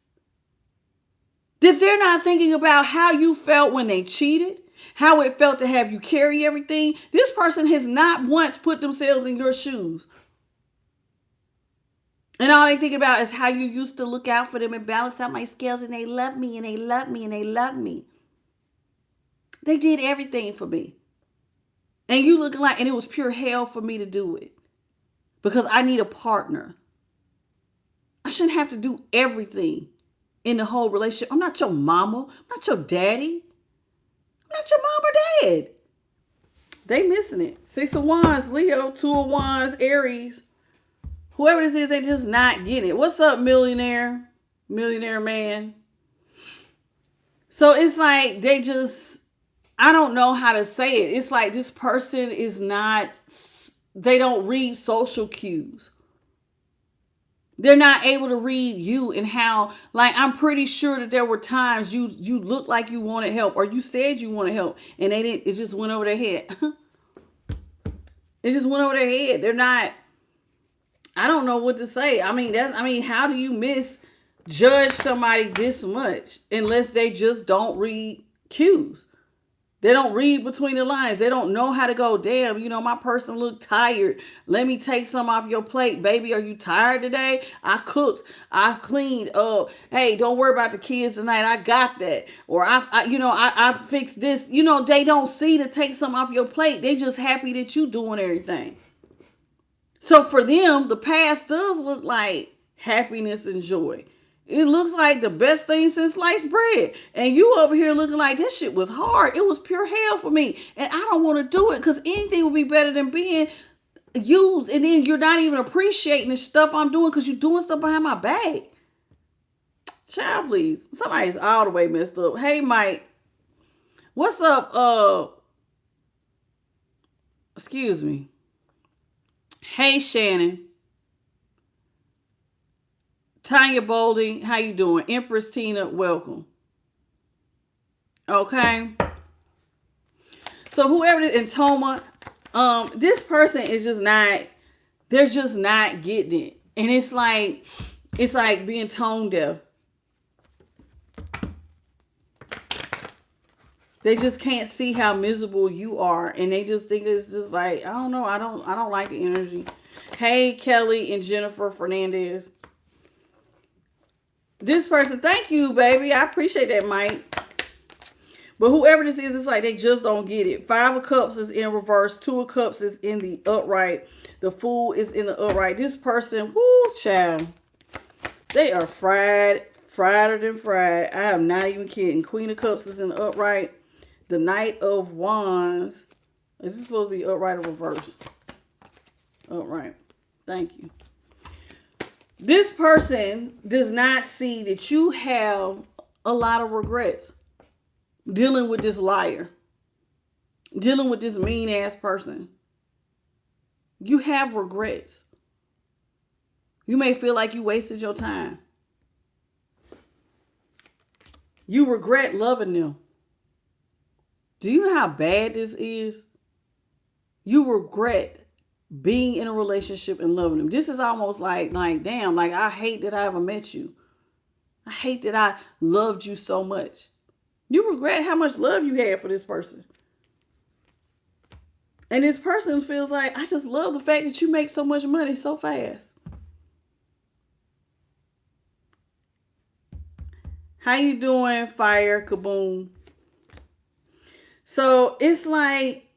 that they're not thinking about how you felt when they cheated, how it felt to have you carry everything. This person has not once put themselves in your shoes. And all they think about is how you used to look out for them and balance out my scales, and they love me, and they love me, and they love me. They did everything for me. And you looking like, and it was pure hell for me to do it. Because I need a partner. I shouldn't have to do everything in the whole relationship. I'm not your mama. I'm not your daddy. I'm not your mom or dad. They missing it. 6 of Wands, Leo. 2 of Wands, Aries. Whoever this is, they just not getting it. What's up, millionaire? Millionaire man. So it's like they just, I don't know how to say it. It's like this person is not, they don't read social cues. They're not able to read you and how, like, I'm pretty sure that there were times you looked like you wanted help, or you said you wanted help, and they didn't, it just went over their head. It just went over their head. They're not, I don't know what to say. I mean, how do you misjudge somebody this much unless they just don't read cues? They don't read between the lines. They don't know how to go, damn, you know, my person looked tired. Let me take some off your plate. Baby, are you tired today? I cooked. I cleaned. Hey, don't worry about the kids tonight. I got that. Or I fixed this. You know, they don't see to take some off your plate. They just happy that you doing everything. So for them, the past does look like happiness and joy. It looks like the best thing since sliced bread. And you over here looking like this shit was hard. It was pure hell for me. And I don't want to do it because anything would be better than being used. And then you're not even appreciating the stuff I'm doing because you're doing stuff behind my back. Child, please. Somebody's all the way messed up. Hey, Mike. What's up? Excuse me. Hey, Shannon. Tanya Bolding, how you doing? Empress Tina, welcome. Okay. So whoever it is, and Toma, this person is just not, they're just not getting it. And it's like being tone deaf. They just can't see how miserable you are. And they just think it's just like, I don't know. I don't like the energy. Hey, Kelly and Jennifer Fernandez. This person, thank you, baby. I appreciate that, Mike. But whoever this is, it's like they just don't get it. 5 of Cups is in reverse. 2 of Cups is in the upright. The Fool is in the upright. This person, whoo, child. They are fried. Frieder than fried. I am not even kidding. Queen of Cups is in the upright. The Knight of Wands. Is this supposed to be upright or reverse? Upright. Thank you. This person does not see that you have a lot of regrets dealing with this liar, dealing with this mean ass person. You have regrets. You may feel like you wasted your time. You regret loving them. Do you know how bad this is? You regret being in a relationship and loving them. This is almost like damn, like I hate that I ever met you. I hate that I loved you so much. You regret how much love you had for this person. And this person feels like, I just love the fact that you make so much money so fast. How you doing, Fire Kaboom? So it's like,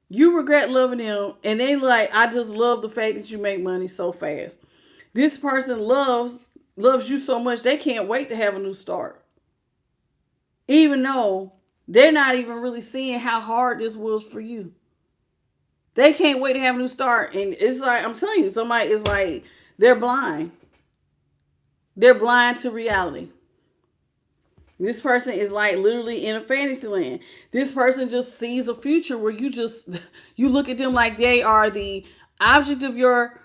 you regret loving them, and they like, I just love the fact that you make money so fast. This person loves you so much, they can't wait to have a new start. Even though they're not even really seeing how hard this was for you. They can't wait to have a new start. And it's like, I'm telling you, somebody is like, they're blind. They're blind to reality. This person is like literally in a fantasy land. This person just sees a future where you look at them like they are the object of your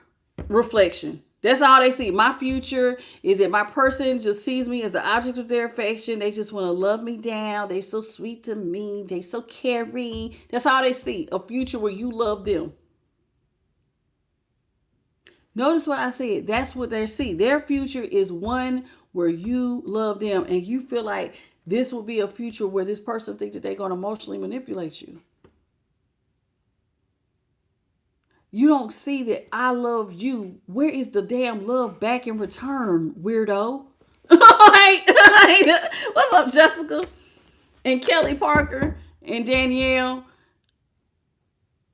reflection. That's all they see. My future is that my person just sees me as the object of their affection. They just want to love me down. They're so sweet to me. They so caring. That's all they see. A future where you love them. Notice what I said. That's what they see. Their future is one where you love them and you feel like this will be a future where this person thinks that they're going to emotionally manipulate you. You don't see that I love you. Where is the damn love back in return, weirdo? What's up, Jessica and Kelly Parker and Danielle?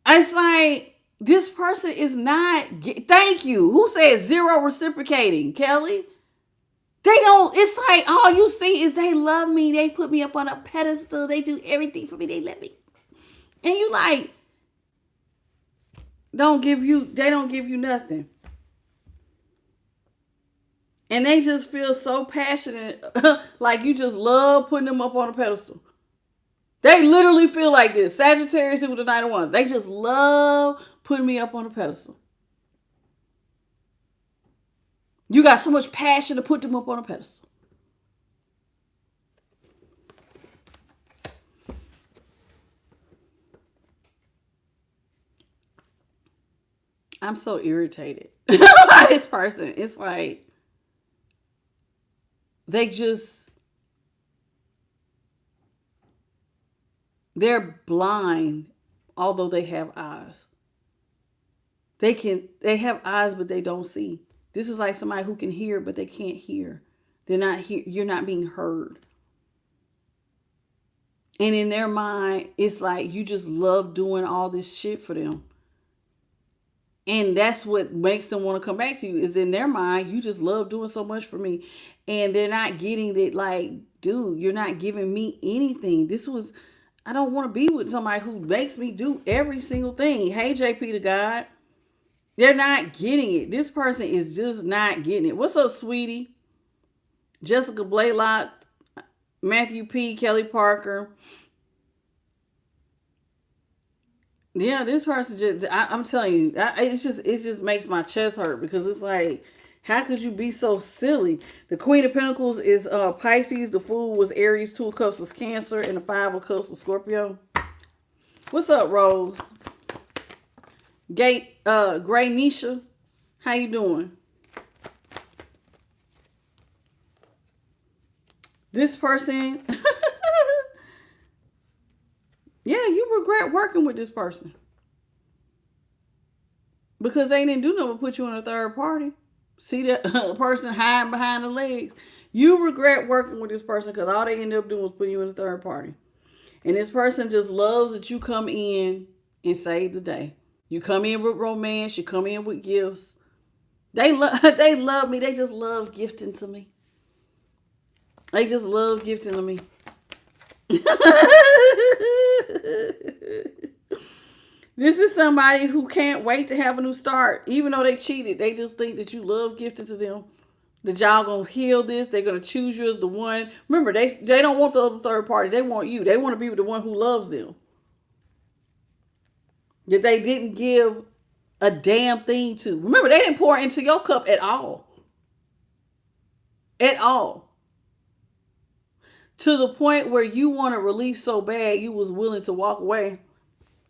It's like this person is not. Thank you. Who said zero reciprocating, Kelly? They don't. It's like all you see is they love me. They put me up on a pedestal. They do everything for me. They let me. And you like they don't give you nothing. And they just feel so passionate, like you just love putting them up on a pedestal. They literally feel like this. Sagittarius with the Knight of Wands. They just love putting me up on a pedestal. You got so much passion to put them up on a pedestal. I'm so irritated by this person. It's like they're blind, although they have eyes. They have eyes, but they don't see. This is like somebody who can hear, but they can't hear. They're not here. You're not being heard. And in their mind, it's like you just love doing all this shit for them. And that's what makes them want to come back to you, is in their mind, you just love doing so much for me. And they're not getting it like, dude, you're not giving me anything. I don't want to be with somebody who makes me do every single thing. Hey, JP to God. They're not getting it. This person is just not getting it. What's up, sweetie? Jessica Blaylock, Matthew P., Kelly Parker. Yeah, this person just, I'm telling you, it just makes my chest hurt, because it's like, how could you be so silly? The Queen of Pentacles is Pisces, the Fool was Aries, Two of Cups was Cancer, and the Five of Cups was Scorpio. What's up, Rose? Gray Nisha, how you doing? This person, yeah, you regret working with this person. Because they didn't do nothing but put you in a third party. See that person hiding behind the legs. You regret working with this person because all they ended up doing was putting you in a third party. And this person just loves that you come in and save the day. You come in with romance. You come in with gifts. They love me. They just love gifting to me. They just love gifting to me. This is somebody who can't wait to have a new start. Even though they cheated, they just think that you love gifting to them. That y'all gonna heal this. They're gonna choose you as the one. Remember, they don't want the other third party. They want you. They want to be with the one who loves them. That they didn't give a damn thing to. Remember, they didn't pour into your cup at all. At all. To the point where you wanted relief so bad, you was willing to walk away.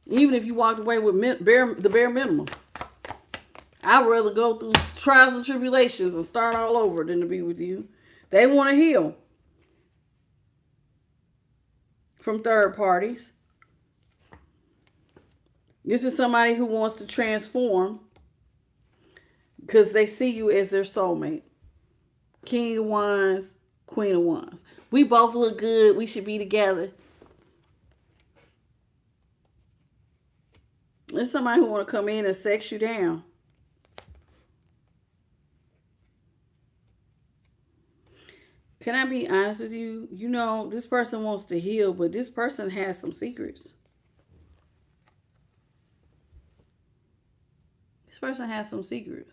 Even if you walked away with the bare minimum. I'd rather go through trials and tribulations and start all over than to be with you. They want to heal from third parties. This is somebody who wants to transform because they see you as their soulmate. King of Wands, Queen of Wands. We both look good. We should be together. It's somebody who want to come in and sex you down. Can I be honest with you? You know, this person wants to heal, but this person has some secrets. This person has some secrets.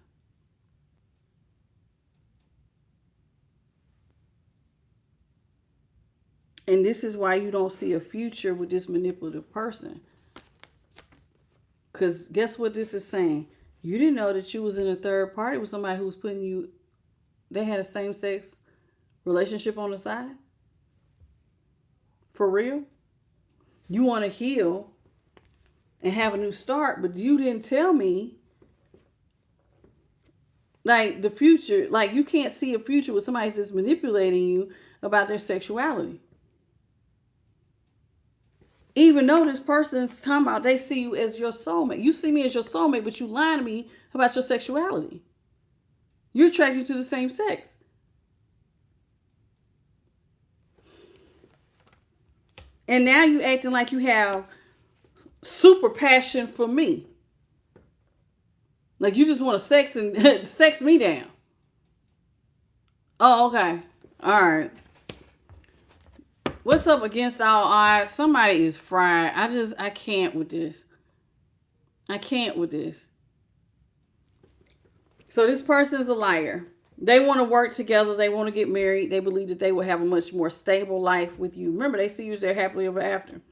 And this is why you don't see a future with this manipulative person. Because guess what this is saying? You didn't know that you was in a third party with somebody who was putting you, they had a same-sex relationship on the side? For real? You want to heal and have a new start, but you didn't tell me Like the future, like you can't see a future with somebody that's manipulating you about their sexuality. Even though this person's talking about they see you as your soulmate. You see me as your soulmate, but you lying to me about your sexuality. You're attracted to the same sex. And now you acting like you have super passion for me. Like you just want to sex and sex me down. Oh, okay. All right. What's up against all odds? Somebody is fried. I can't with this. I can't with this. So this person is a liar. They want to work together. They want to get married. They believe that they will have a much more stable life with you. Remember, they see you as their happily ever after.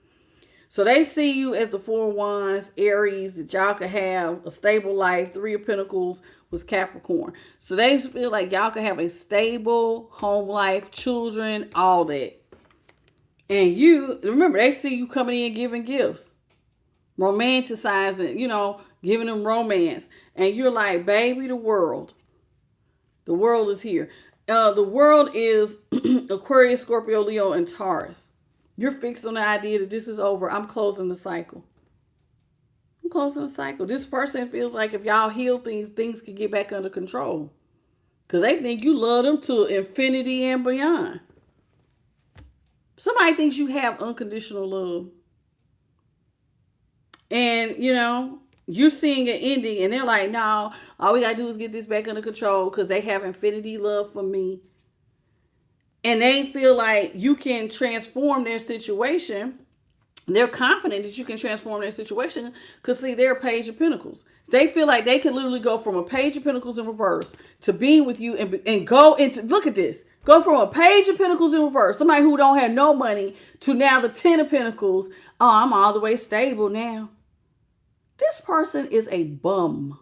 So they see you as the Four of Wands, Aries, that y'all could have a stable life. Three of Pentacles was Capricorn. So they feel like y'all could have a stable home life, children, all that. And you, remember, they see you coming in giving gifts, romanticizing, giving them romance. And you're like, baby, the world is here. The world is Aquarius, Scorpio, Leo, and Taurus. You're fixed on the idea that this is over. I'm closing the cycle. This person feels like if y'all heal things can get back under control. Because they think you love them to infinity and beyond. Somebody thinks you have unconditional love. And, you're seeing an ending and they're like, no, all we got to do is get this back under control because they have infinity love for me. And they feel like you can transform their situation. They're confident that you can transform their situation because, see, they're a Page of Pentacles. They feel like they can literally go from a Page of Pentacles in reverse to being with you and go into, look at this, go from a Page of Pentacles in reverse, somebody who don't have no money, to now the Ten of Pentacles. Oh, I'm all the way stable now. This person is a bum.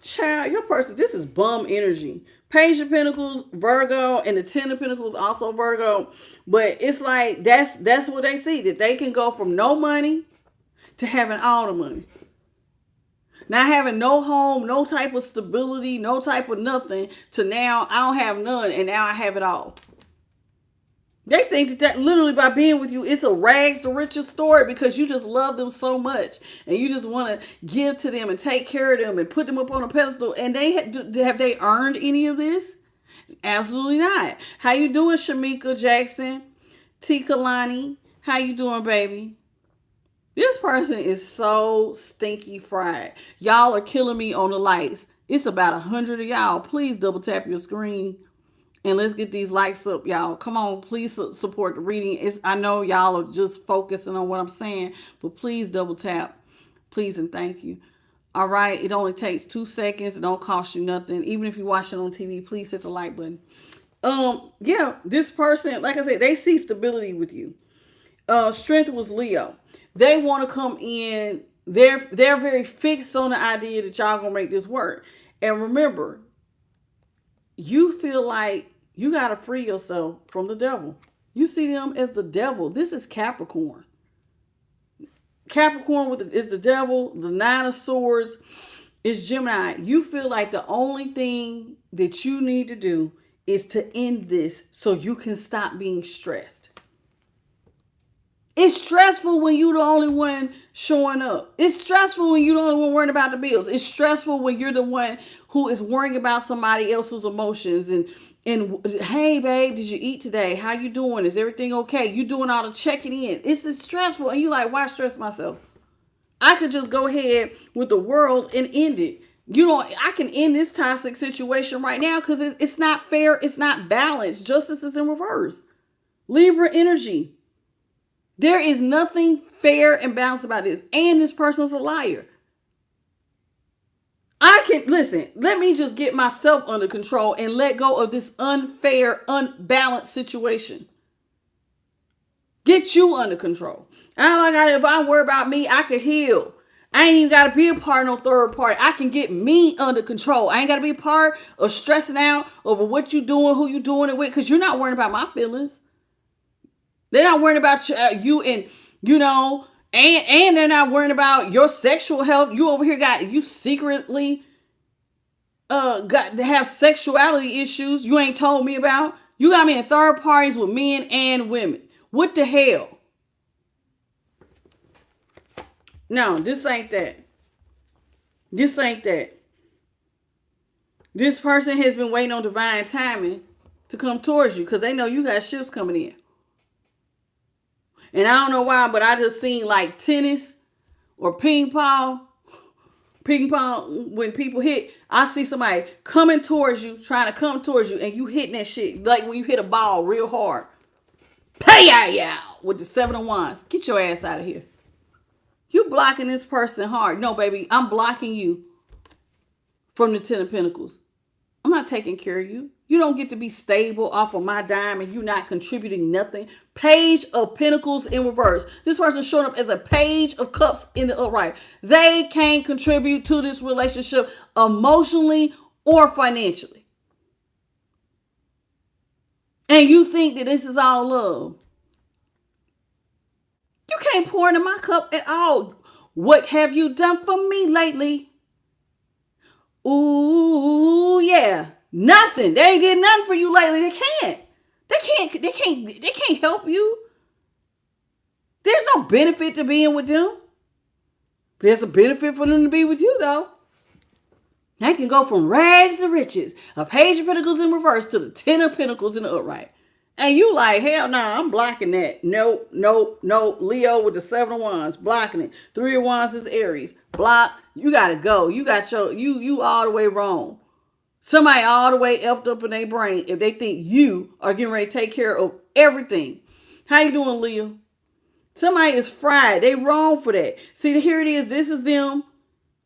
Child, your person, this is bum energy. Page of Pentacles, Virgo, and the Ten of Pentacles, also Virgo. But it's like, that's what they see, that they can go from no money to having all the money. Not having no home, no type of stability, no type of nothing, to now I don't have none and now I have it all. They think that literally by being with you, it's a rags to riches story because you just love them so much and you just want to give to them and take care of them and put them up on a pedestal. And have they earned any of this? Absolutely not. How you doing, Shamika Jackson? T. Kalani? How you doing, baby? This person is so stinky fried. Y'all are killing me on the lights. It's about 100 of y'all. Please double tap your screen. And let's get these likes up, y'all. Come on, please support the reading. I know y'all are just focusing on what I'm saying, but please double tap. Please and thank you. All right, it only takes 2 seconds. It don't cost you nothing. Even if you're watching on TV, please hit the like button. Yeah, this person, like I said, they see stability with you. Strength was Leo. They want to come in. They're very fixed on the idea that y'all gonna make this work. And remember, you feel like you got to free yourself from the devil. You see them as the devil. This is Capricorn. Capricorn is the devil. The Nine of Swords is Gemini. You feel like the only thing that you need to do is to end this so you can stop being stressed. It's stressful when you're the only one showing up. It's stressful when you're the only one worrying about the bills. It's stressful when you're the one who is worrying about somebody else's emotions. And hey, babe, did you eat today? How you doing? Is everything okay? You doing all the checking in. It's stressful. And you're like, why stress myself? I could just go ahead with the world and end it. I can end this toxic situation right now because it's not fair. It's not balanced. Justice is in reverse. Libra energy. There is nothing fair and balanced about this. And this person's a liar. Let me just get myself under control and let go of this unfair, unbalanced situation. Get you under control. If I worry about me, I could heal. I ain't even got to be a part of no third party. I can get me under control. I ain't got to be a part of stressing out over what you doing, who you doing it with, because you're not worrying about my feelings. They're not worrying about you and, and they're not worrying about your sexual health. You over here you secretly got to have sexuality issues you ain't told me about. You got me in third parties with men and women. What the hell? No, this ain't that. This ain't that. This person has been waiting on divine timing to come towards you because they know you got ships coming in. And I don't know why, but I just seen like tennis or ping pong. Ping pong, when people hit, I see somebody coming towards you, trying to come towards you, and you hitting that shit like when you hit a ball real hard. Pay with the 7 of Wands. Get your ass out of here. You blocking this person hard. No, baby, I'm blocking you from the 10 of Pentacles. I'm not taking care of you. You don't get to be stable off of my dime and you not contributing nothing. Page of Pentacles in reverse. This person showing up as a Page of Cups in the upright. They can't contribute to this relationship emotionally or financially. And you think that this is all love. You can't pour into my cup at all. What have you done for me lately? Ooh, yeah. Nothing. They ain't did nothing for you lately. They can't. They can't help you. There's no benefit to being with them. There's a benefit for them to be with you, though. They can go from rags to riches. A Page of Pentacles in reverse to the 10 of Pentacles in the upright. And you like, hell no, I'm blocking that. Nope. Leo with the 7 of Wands, blocking it. 3 of Wands is Aries. Block. You got to go. You got you all the way wrong. Somebody all the way effed up in their brain if they think you are getting ready to take care of everything. How you doing, Leo? Somebody is fried. They wrong for that. See, here it is. This is them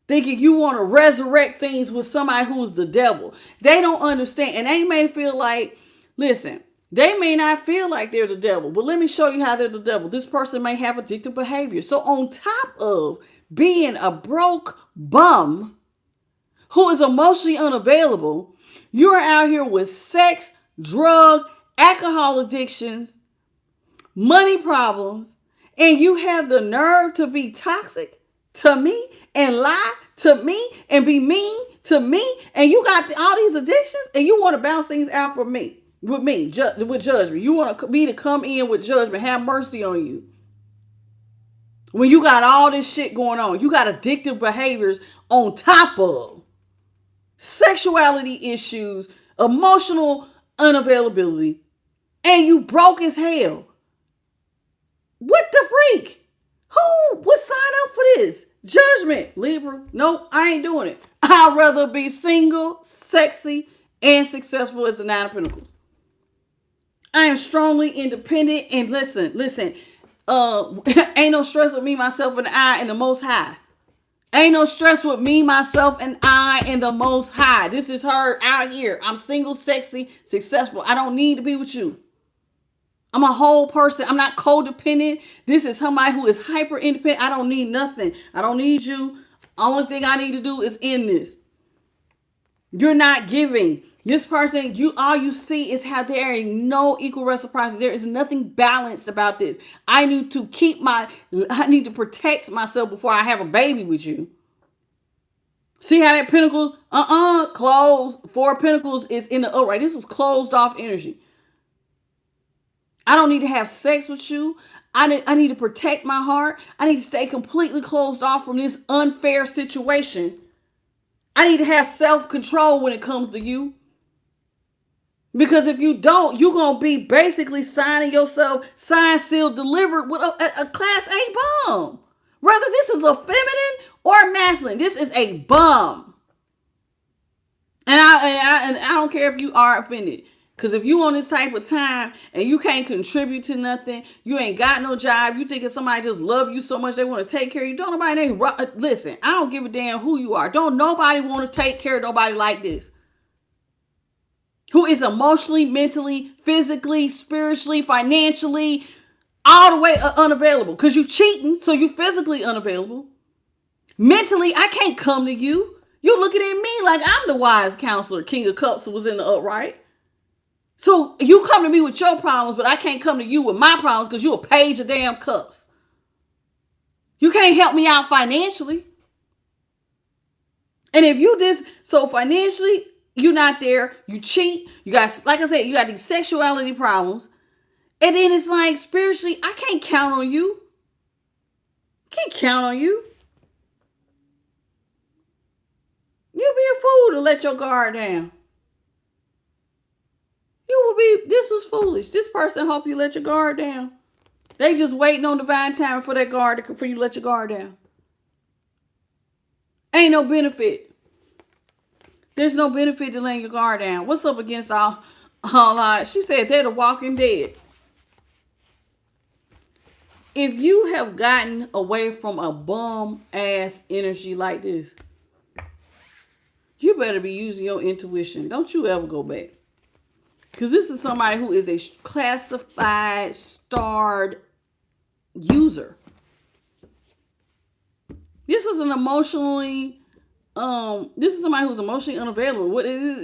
thinking you want to resurrect things with somebody who's the devil. They don't understand. And they may feel like, listen, they may not feel like they're the devil, but let me show you how they're the devil. This person may have addictive behavior. So on top of being a broke bum who is emotionally unavailable, you're out here with sex, drug, alcohol addictions, money problems, and you have the nerve to be toxic to me and lie to me and be mean to me, and you got all these addictions and you want to bounce things out for me. With judgment. You want me to come in with judgment, have mercy on you. When you got all this shit going on, you got addictive behaviors on top of sexuality issues, emotional unavailability, and you broke as hell. What the freak? Who would sign up for this? Judgment, Libra. Nope, I ain't doing it. I'd rather be single, sexy, and successful as the 9 of Pentacles. I am strongly independent, and listen, ain't no stress with me, myself, and I, and the Most High. Ain't no stress with me, myself, and I, and the Most High. This is her out here. I'm single, sexy, successful. I don't need to be with you. I'm a whole person. I'm not codependent. This is somebody who is hyper independent. I don't need nothing. I don't need you. Only thing I need to do is end this. You're not giving. This person, all you see is how there is no equal reciprocity. There is nothing balanced about this. I need to protect myself before I have a baby with you. See how that pentacle, closed. 4 of Pentacles is in the upright. This is closed off energy. I don't need to have sex with you. I need to protect my heart. I need to stay completely closed off from this unfair situation. I need to have self-control when it comes to you. Because if you don't, you're going to be basically signing yourself, signed, sealed, delivered with a class A bum. Whether this is a feminine or masculine, this is a bum. And I don't care if you are offended. Because if you on this type of time and you can't contribute to nothing, you ain't got no job, you thinking somebody just love you so much they want to take care of you. Don't nobody, listen, I don't give a damn who you are. Don't nobody want to take care of nobody like this. Who is emotionally, mentally, physically, spiritually, financially, all the way unavailable. Because you cheating, so you physically unavailable. Mentally, I can't come to you. You looking at me like I'm the wise counselor, King of Cups, who was in the upright. So you come to me with your problems, but I can't come to you with my problems because you a Page of damn Cups. You can't help me out financially. And if you so financially, you're not there, you cheat, you got, like I said, you got these sexuality problems. And then it's like, spiritually, I can't count on you. Can't count on you. You'd be a fool to let your guard down. This was foolish. This person helped you let your guard down. They just waiting on divine time for that guard, for you to let your guard down. Ain't no benefit. There's no benefit to laying your guard down. What's up against all she said they're the walking dead. If you have gotten away from a bum ass energy like this, you better be using your intuition. Don't you ever go back. Because this is somebody who is a classified, starred user. This is an emotionally, this is somebody who's emotionally unavailable. What is,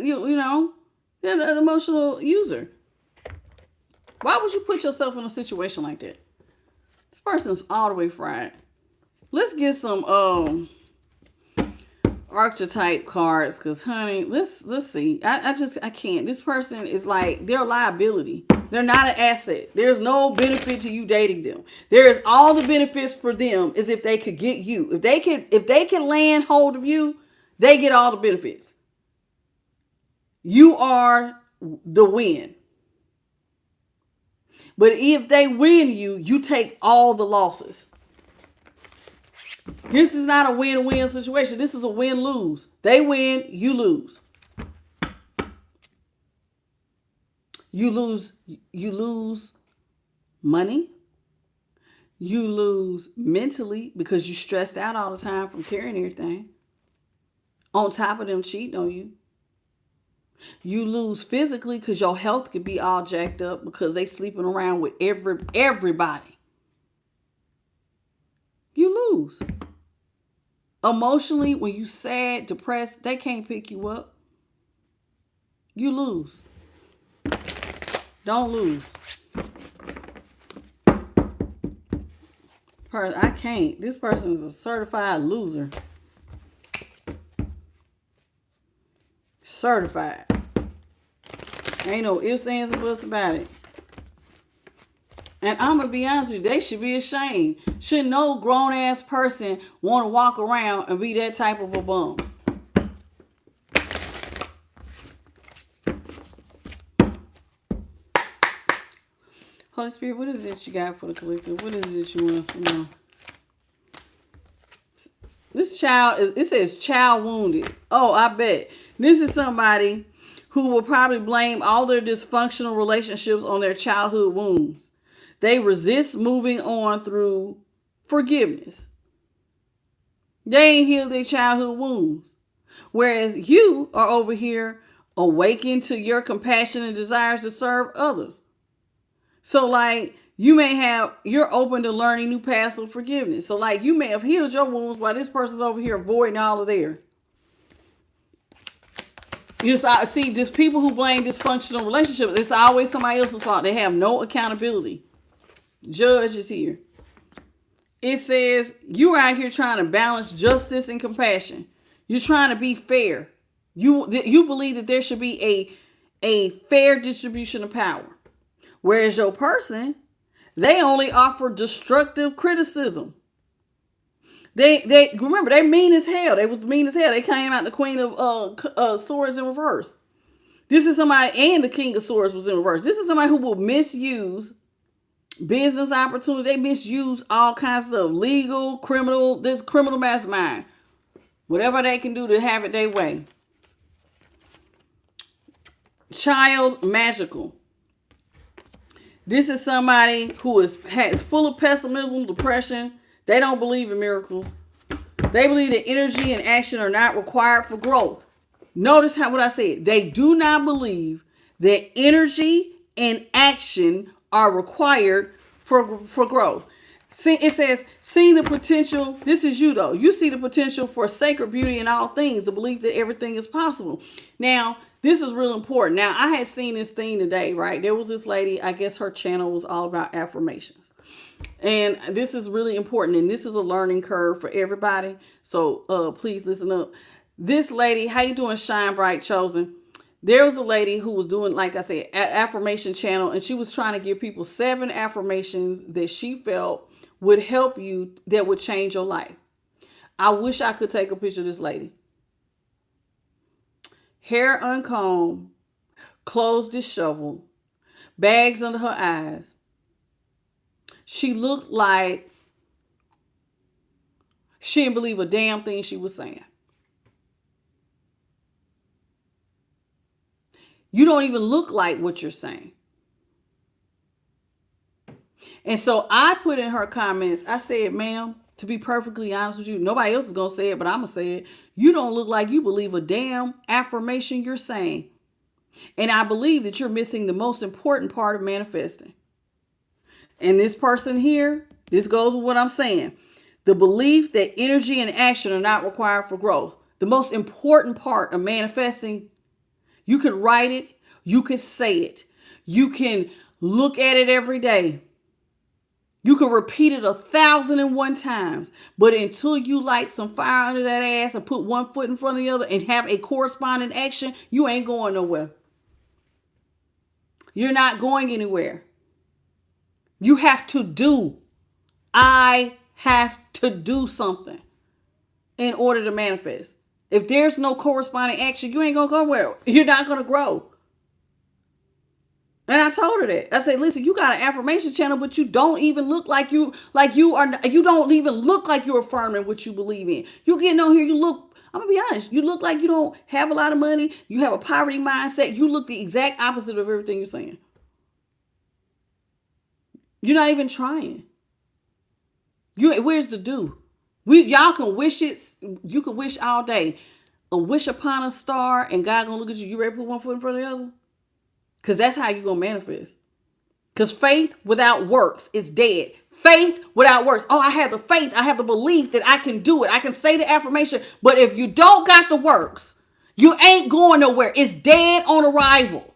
they're an emotional user. Why would you put yourself in a situation like that? This person's all the way fried. Let's get some archetype cards, because honey, let's see. I can't. This person is like, they're a liability. They're not an asset. There's no benefit to you dating them. There's all the benefits for them is if they could get you. If they can land hold of you, they get all the benefits. You are the win. But if they win you, you take all the losses. This is not a win-win situation. This is a win-lose. They win, you lose. You lose money. You lose mentally because you're stressed out all the time from carrying everything. On top of them cheating on you. You lose physically because your health could be all jacked up because they sleeping around with everybody. You lose. Emotionally, when you sad, depressed, they can't pick you up. You lose. Don't lose. I can't. This person is a certified loser. Certified. Ain't no ifs, ands, and buts about it. And I'm going to be honest with you, they should be ashamed. Should no grown-ass person want to walk around and be that type of a bum? Holy Spirit, what is it you got for the collective? What is it you want us to know? This child, it says child wounded. Oh, I bet. This is somebody who will probably blame all their dysfunctional relationships on their childhood wounds. They resist moving on through forgiveness. They ain't healed their childhood wounds. Whereas you are over here awakened to your compassion and desires to serve others. So like you're open to learning new paths of forgiveness. So like you may have healed your wounds while this person's over here avoiding all of theirs. See, just people who blame dysfunctional relationships, it's always somebody else's fault. They have no accountability. Judge is here. It says you're out here trying to balance justice and compassion. You're trying to be fair. You believe that there should be a fair distribution of power. Whereas your person, they only offer destructive criticism. They remember, they mean as hell. They was mean as hell. They came out the Queen of Swords in reverse. This is somebody, and the King of Swords was in reverse. This is somebody who will misuse business opportunity. They misuse all kinds of legal, criminal mastermind. Whatever they can do to have it their way. Child magical. This is somebody who is full of pessimism, depression. They don't believe in miracles. They believe that energy and action are not required for growth. Notice what I said. They do not believe that energy and action are required for growth. See, it says, see the potential. This is you though. You see the potential for sacred beauty in all things, the belief that everything is possible. Now, this is real important. Now, I had seen this thing today, right? There was this lady, I guess her channel was all about affirmations. And this is really important. And this is a learning curve for everybody. So please listen up. This lady, how you doing, Shine Bright Chosen? There was a lady who was doing, like I said, affirmation channel, and she was trying to give people 7 affirmations that she felt would help you, that would change your life. I wish I could take a picture of this lady. Hair uncombed, clothes disheveled, bags under her eyes. She looked like she didn't believe a damn thing she was saying. You don't even look like what you're saying. And so I put in her comments, I said, ma'am, to be perfectly honest with you, nobody else is going to say it, but I'm going to say it. You don't look like you believe a damn affirmation you're saying. And I believe that you're missing the most important part of manifesting. And this person here, this goes with what I'm saying. The belief that energy and action are not required for growth. The most important part of manifesting. You could write it. You could say it. You can look at it every day. You can repeat it 1,001 times. But until you light some fire under that ass and put one foot in front of the other and have a corresponding action, you ain't going nowhere. You're not going anywhere. You have to do. I have to do something in order to manifest. If there's no corresponding action, you ain't going to go nowhere. You're not going to grow. And I told her that. I said, listen, you got an affirmation channel, but you don't even look like you don't even look like you're affirming what you believe in. You getting on here, you look, I'm going to be honest, you look like you don't have a lot of money. You have a poverty mindset. You look the exact opposite of everything you're saying. You're not even trying. Where's the do? Y'all can wish it. You can wish all day. A wish upon a star, and God gonna look at you. You ready to put one foot in front of the other? Because that's how you're gonna manifest. Because faith without works is dead. Faith without works. Oh, I have the faith. I have the belief that I can do it. I can say the affirmation. But if you don't got the works, you ain't going nowhere. It's dead on arrival.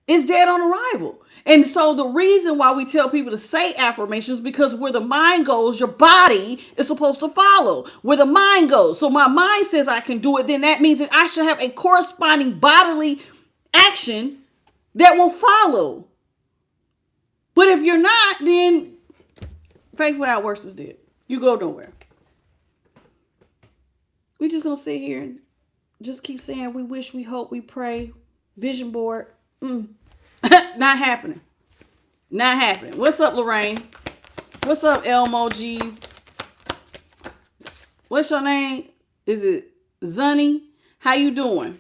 It's dead on arrival. And so the reason why we tell people to say affirmations, because where the mind goes, your body is supposed to follow. Where the mind goes. So my mind says I can do it, then that means that I should have a corresponding bodily action that will follow. But if you're not, then faith without works is dead. You go nowhere. We just gonna sit here and just keep saying we wish, we hope, we pray. Vision board. Not happening. Not happening. What's up, Lorraine? What's up, Elmo G's? What's your name? Is it Zunny? How you doing?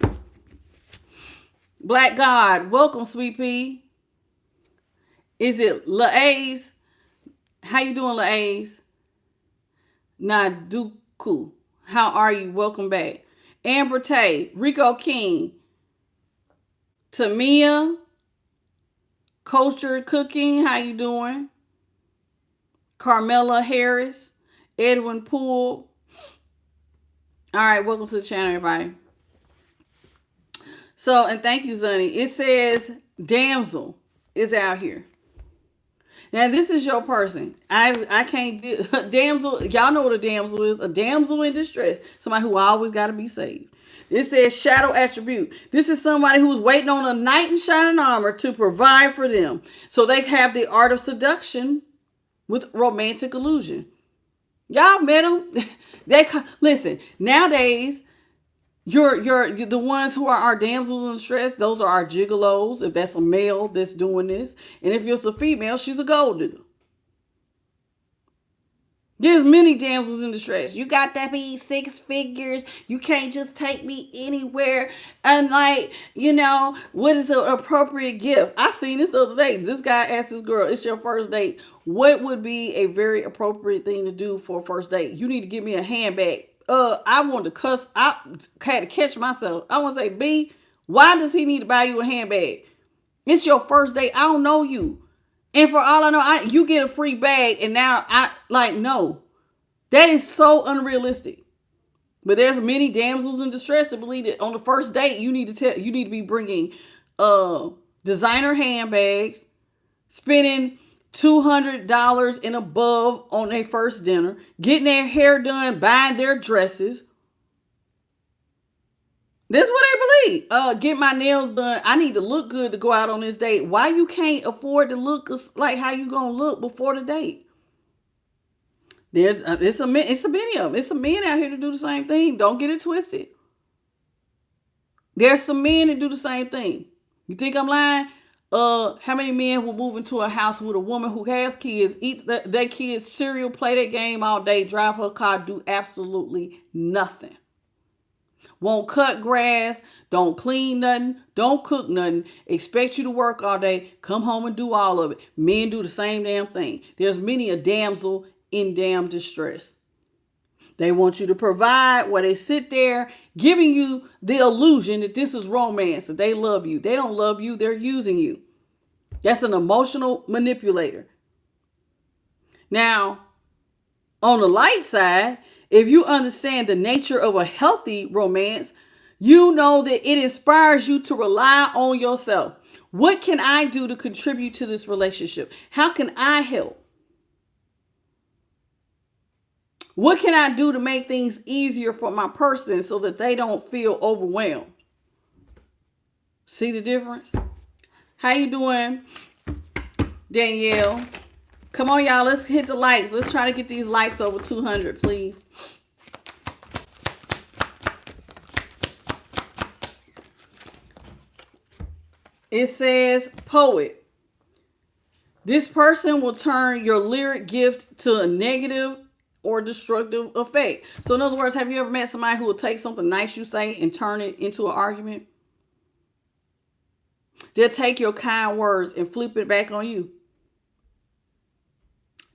Black God, welcome, Sweet Pea. Is it La'aze? How you doing, La'aze? Naduku, how are you? Welcome back. Amber Tay, Rico King, Tamia, Cultured Cooking, how you doing? Carmela Harris, Edwin Poole. All right, welcome to the channel, everybody. So, and thank you, Zunny. It says damsel is out here. Now, this is your person. I can't, damsel, y'all know what a damsel is. A damsel in distress. Somebody who always got to be saved. It says shadow attribute. This is somebody who's waiting on a knight in shining armor to provide for them. So they have the art of seduction with romantic illusion. Y'all met them. Listen, nowadays, you're the ones who are our damsels in distress. Those are our gigolos. If that's a male that's doing this. And if it's a female, she's a gold digger. There's many damsels in distress. You got to be 6 figures. You can't just take me anywhere. And what is an appropriate gift? I seen this the other day. This guy asked this girl, it's your first date. What would be a very appropriate thing to do for a first date? You need to give me a handbag. I wanted to cuss. I had to catch myself. I want to say, B, why does he need to buy you a handbag? It's your first date. I don't know you. And for all I know, you get a free bag, and now no. That is so unrealistic. But there's many damsels in distress that believe that on the first date, you need to be bringing designer handbags, spending $200 and above on their first dinner, getting their hair done, buying their dresses. This is what they believe. Get my nails done. I need to look good to go out on this date. Why you can't afford to look like how you gonna look before the date? It's a many of them. It's some men out here to do the same thing. Don't get it twisted. There's some men that do the same thing. You think I'm lying? How many men will move into a house with a woman who has kids, eat their kids' cereal, play that game all day, drive her car, do absolutely nothing? Won't cut grass, don't clean nothing, don't cook nothing, expect you to work all day, come home and do all of it. Men do the same damn thing. There's many a damsel in damn distress. They want you to provide while they sit there giving you the illusion that this is romance, that they love you. They don't love you. They're using you. That's an emotional manipulator. Now, on the light side, if you understand the nature of a healthy romance, you know that it inspires you to rely on yourself. What can I do to contribute to this relationship? How can I help? What can I do to make things easier for my person so that they don't feel overwhelmed? See the difference? How you doing, Danielle? Come on, y'all. Let's hit the likes. Let's try to get these likes over 200, please. It says, poet. This person will turn your lyric gift to a negative or destructive effect. So in other words, have you ever met somebody who will take something nice you say and turn it into an argument? They'll take your kind words and flip it back on you.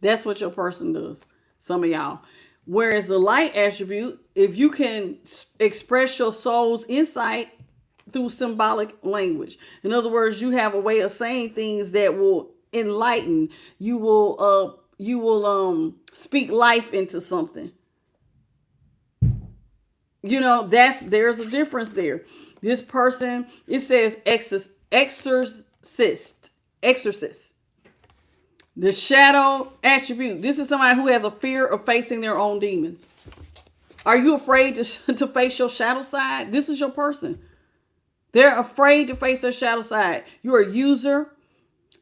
That's what your person does. Some of y'all. Whereas the light attribute, if you can express your soul's insight through symbolic language. In other words, you have a way of saying things that will enlighten. You will speak life into something. You know, there's a difference there. This person, it says exorcist. The shadow attribute. This is somebody who has a fear of facing their own demons. Are you afraid to face your shadow side? This is your person. They're afraid to face their shadow side. You're a user.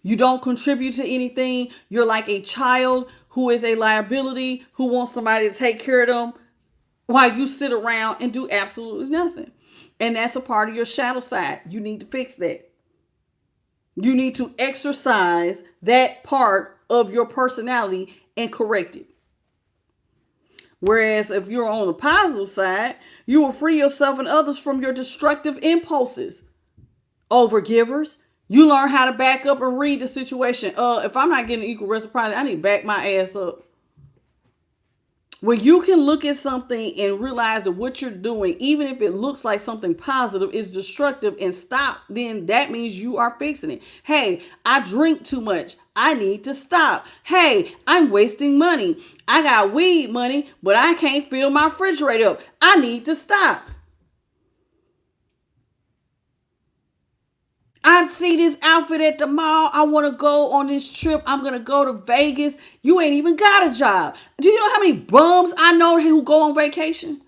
You don't contribute to anything. You're like a child who is a liability, who wants somebody to take care of them while you sit around and do absolutely nothing. And that's a part of your shadow side. You need to fix that. You need to exercise that part of your personality and correct it. Whereas if you're on the positive side, you will free yourself and others from your destructive impulses. Overgivers, you learn how to back up and read the situation. If I'm not getting equal reciprocity, I need to back my ass up. When you can look at something and realize that what you're doing, even if it looks like something positive, is destructive and stop, then that means you are fixing it. Hey, I drink too much. I need to stop. Hey, I'm wasting money. I got weed money, but I can't fill my refrigerator up. I need to stop. I see this outfit at the mall. I want to go on this trip. I'm going to go to Vegas. You ain't even got a job. Do you know how many bums I know who go on vacation?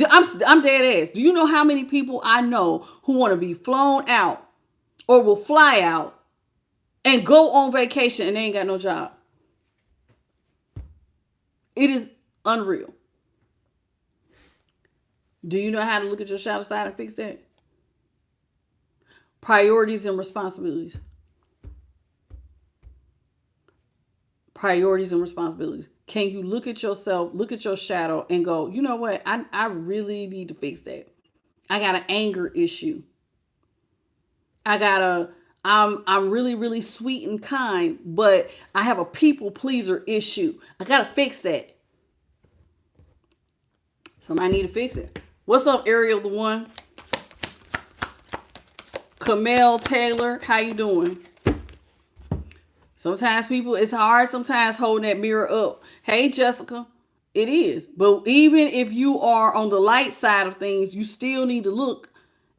I'm dead ass. Do you know how many people I know who want to be flown out or will fly out and go on vacation and they ain't got no job? It is unreal. Do you know how to look at your shadow side and fix that? Priorities and responsibilities. Priorities and responsibilities. Can you look at yourself, look at your shadow and go, you know what? I really need to fix that. I got an anger issue. I'm really, really sweet and kind, but I have a people pleaser issue. I got to fix that. Somebody need to fix it. What's up, Ariel the One? Camille Taylor, how you doing? Sometimes it's hard sometimes holding that mirror up. Hey, Jessica, it is. But even if you are on the light side of things, you still need to look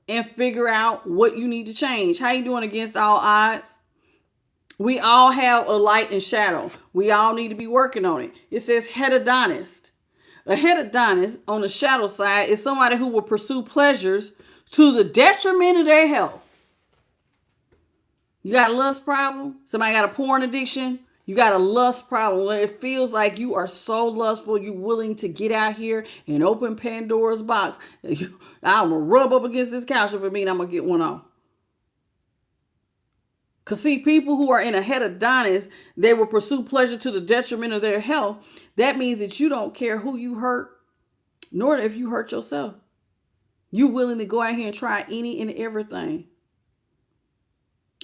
and figure out what you need to change. How you doing against all odds? We all have a light and shadow. We all need to be working on it. It says hedonistic. A hedonist on the shadow side is somebody who will pursue pleasures to the detriment of their health. You got a lust problem? Somebody got a porn addiction? You got a lust problem. It feels like you are so lustful, you're willing to get out here and open Pandora's box. I'm going to rub up against this couch if it means I'm going to get one off. Because see, people who are in a hedonist, they will pursue pleasure to the detriment of their health. That means that you don't care who you hurt, nor if you hurt yourself. You're willing to go out here and try any and everything.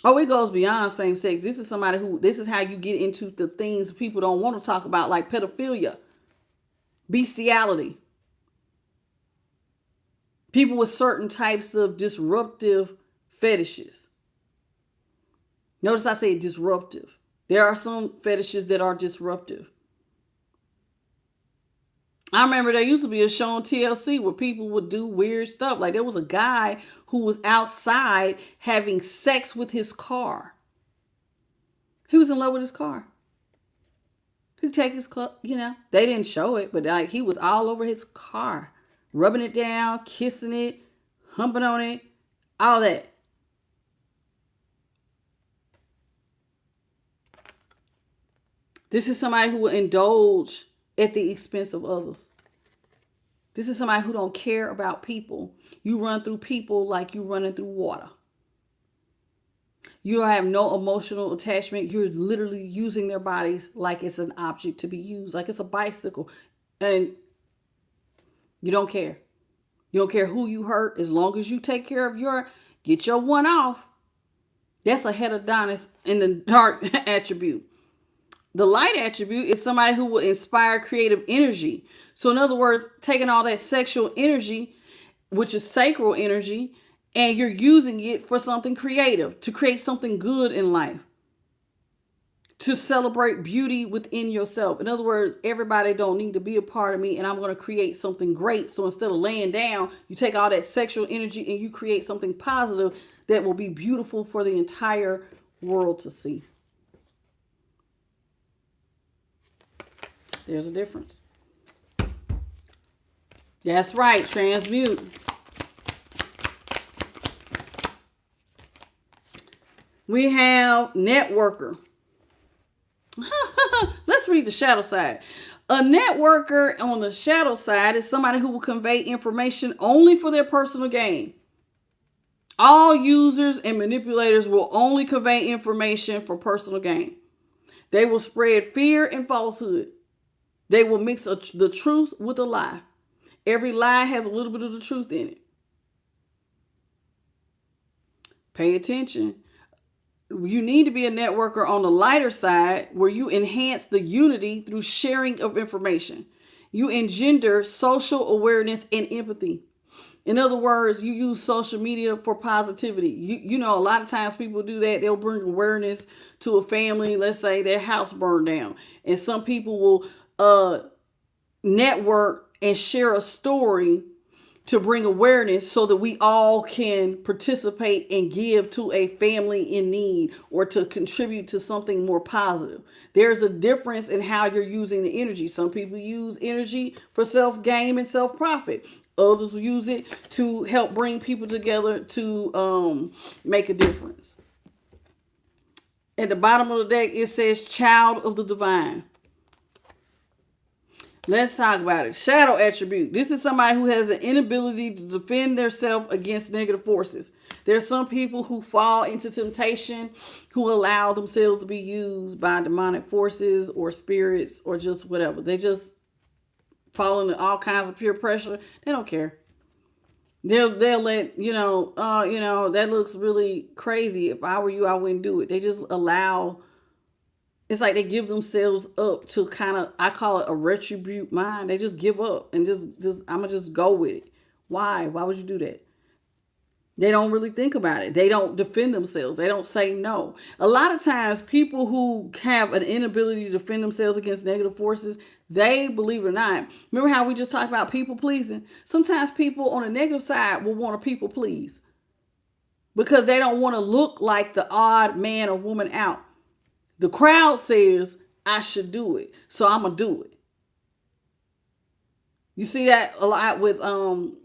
Oh, it goes beyond same sex. This is somebody this is how you get into the things people don't want to talk about, like pedophilia, bestiality. People with certain types of disruptive fetishes. Notice I say disruptive. There are some fetishes that are disruptive. I remember there used to be a show on TLC where people would do weird stuff. Like there was a guy who was outside having sex with his car. He was in love with his car. He'd take his club, they didn't show it, but like he was all over his car, rubbing it down, kissing it, humping on it, all that. This is somebody who will indulge at the expense of others. This is somebody who don't care about people. You run through people like you running through water. You have no emotional attachment. You're literally using their bodies like it's an object to be used, like it's a bicycle. And you don't care. You don't care who you hurt as long as you take care of get your one off. That's a hedonist in the dark attribute. The light attribute is somebody who will inspire creative energy. So in other words, taking all that sexual energy, which is sacral energy, and you're using it for something creative, to create something good in life, to celebrate beauty within yourself. In other words, everybody don't need to be a part of me, and I'm going to create something great. So instead of laying down, you take all that sexual energy and you create something positive that will be beautiful for the entire world to see. There's a difference. That's right, transmute. We have networker. Let's read the shadow side. A networker on the shadow side is somebody who will convey information only for their personal gain. All users and manipulators will only convey information for personal gain. They will spread fear and falsehood. They will mix the truth with a lie. Every lie has a little bit of the truth in it. Pay attention. You need to be a networker on the lighter side where you enhance the unity through sharing of information. You engender social awareness and empathy. In other words, you use social media for positivity. You know, a lot of times people do that. They'll bring awareness to a family. Let's say their house burned down. And some people will network and share a story to bring awareness so that we all can participate and give to a family in need or to contribute to something more positive. There's a difference in how you're using the energy. Some people use energy for self-gain and self-profit. Others will use it to help bring people together to make a difference. At the bottom of the deck, it says child of the divine. Let's talk about it. Shadow attribute. This is somebody who has an inability to defend themselves against negative forces. There's some people who fall into temptation, who allow themselves to be used by demonic forces or spirits or just whatever. They just fall into all kinds of peer pressure. They don't care. They'll let, that looks really crazy. If I were you, I wouldn't do it. They just allow. It's like they give themselves up to kind of, I call it a retribute mind. They just give up and just I'm going to just go with it. Why? Why would you do that? They don't really think about it. They don't defend themselves. They don't say no. A lot of times people who have an inability to defend themselves against negative forces, they, believe it or not, remember how we just talked about people pleasing? Sometimes people on the negative side will want to people please because they don't want to look like the odd man or woman out. The crowd says, I should do it, so I'm going to do it. You see that a lot with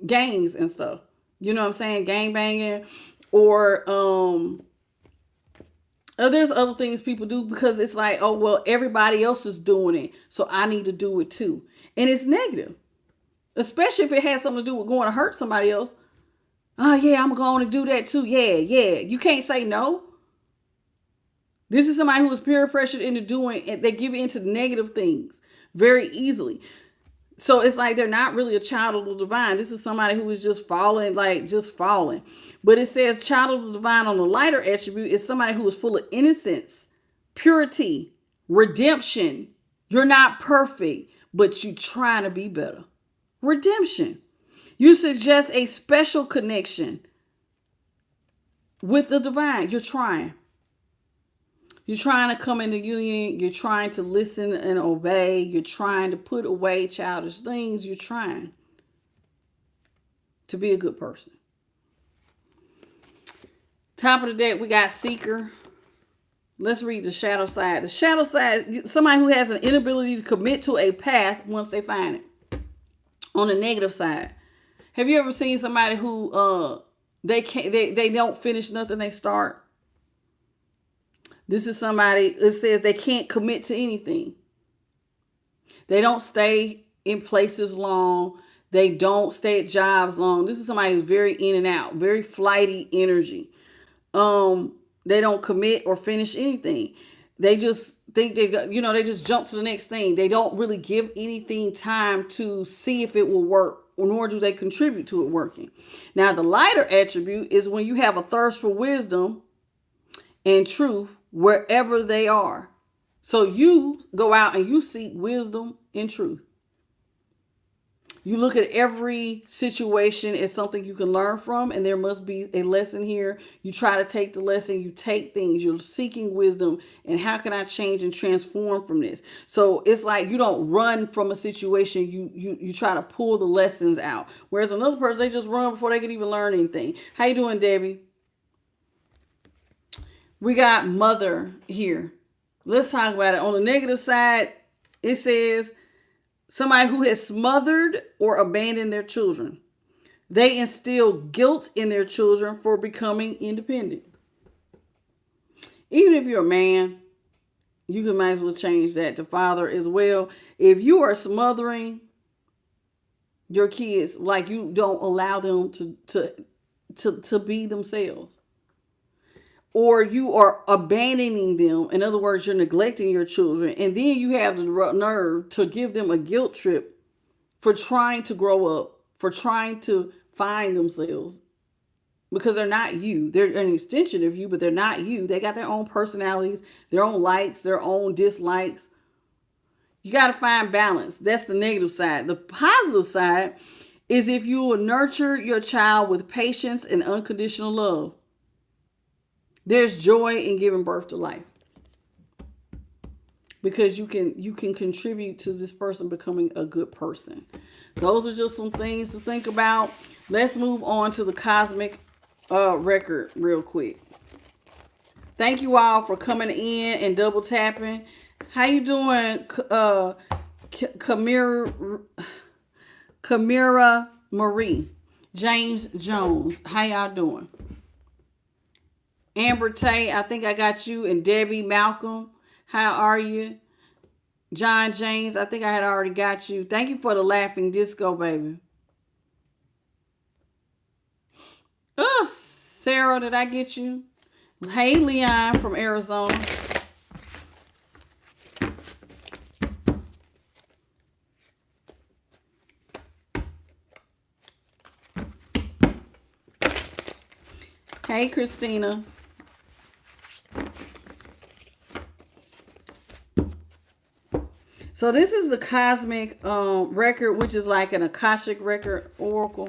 gangs and stuff. You know what I'm saying? Gang banging, or there's other things people do because it's like, oh well, everybody else is doing it, so I need to do it too. And it's negative. Especially if it has something to do with going to hurt somebody else. Oh yeah, I'm going to do that too. Yeah. You can't say no. This is somebody who is peer pressured into doing it. They give into negative things very easily. So it's like they're not really a child of the divine. This is somebody who is just falling, like just falling. But it says child of the divine on the lighter attribute is somebody who is full of innocence, purity, redemption. You're not perfect, but you're trying to be better. Redemption. You suggest a special connection with the divine. You're trying. You're trying to come into union. You're trying to listen and obey. You're trying to put away childish things. You're trying to be a good person. Top of the deck, we got seeker. Let's read the shadow side. The shadow side, somebody who has an inability to commit to a path once they find it. On the negative side, have you ever seen somebody who they don't finish nothing they start? This is somebody, it says they can't commit to anything. They don't stay in places long. They don't stay at jobs long. This is somebody who's very in and out, very flighty energy. They don't commit or finish anything. They just think they just jump to the next thing. They don't really give anything time to see if it will work, nor do they contribute to it working. Now, the lighter attribute is when you have a thirst for wisdom and truth wherever they are. So you go out and you seek wisdom and truth. You look at every situation as something you can learn from, and there must be a lesson here. You try to take the lesson, you take things, you're seeking wisdom, and how can I change and transform from this? So it's like you don't run from a situation, you try to pull the lessons out. Whereas another person, they just run before they can even learn anything. How you doing, Debbie? We got mother here. Let's talk about it. On the negative side, it says somebody who has smothered or abandoned their children. They instill guilt in their children for becoming independent. Even if you're a man, you might as well change that to father as well. If you are smothering your kids, like you don't allow them to be themselves, or you are abandoning them. In other words, you're neglecting your children. And then you have the nerve to give them a guilt trip for trying to grow up, for trying to find themselves. Because they're not you. They're an extension of you, but they're not you. They got their own personalities, their own likes, their own dislikes. You got to find balance. That's the negative side. The positive side is if you will nurture your child with patience and unconditional love. There's joy in giving birth to life, because you can contribute to this person becoming a good person. Those are just some things to think about. Let's move on to the cosmic record real quick. Thank you all for coming in and double tapping. How you doing, Kamira Marie, James Jones? How y'all doing? Amber Tay, I think I got you. And Debbie Malcolm, how are you? John James, I think I had already got you. Thank you for the laughing disco, baby. Oh, Sarah, did I get you? Hey, Leon from Arizona. Hey, Christina. So this is the cosmic record, which is like an Akashic record oracle.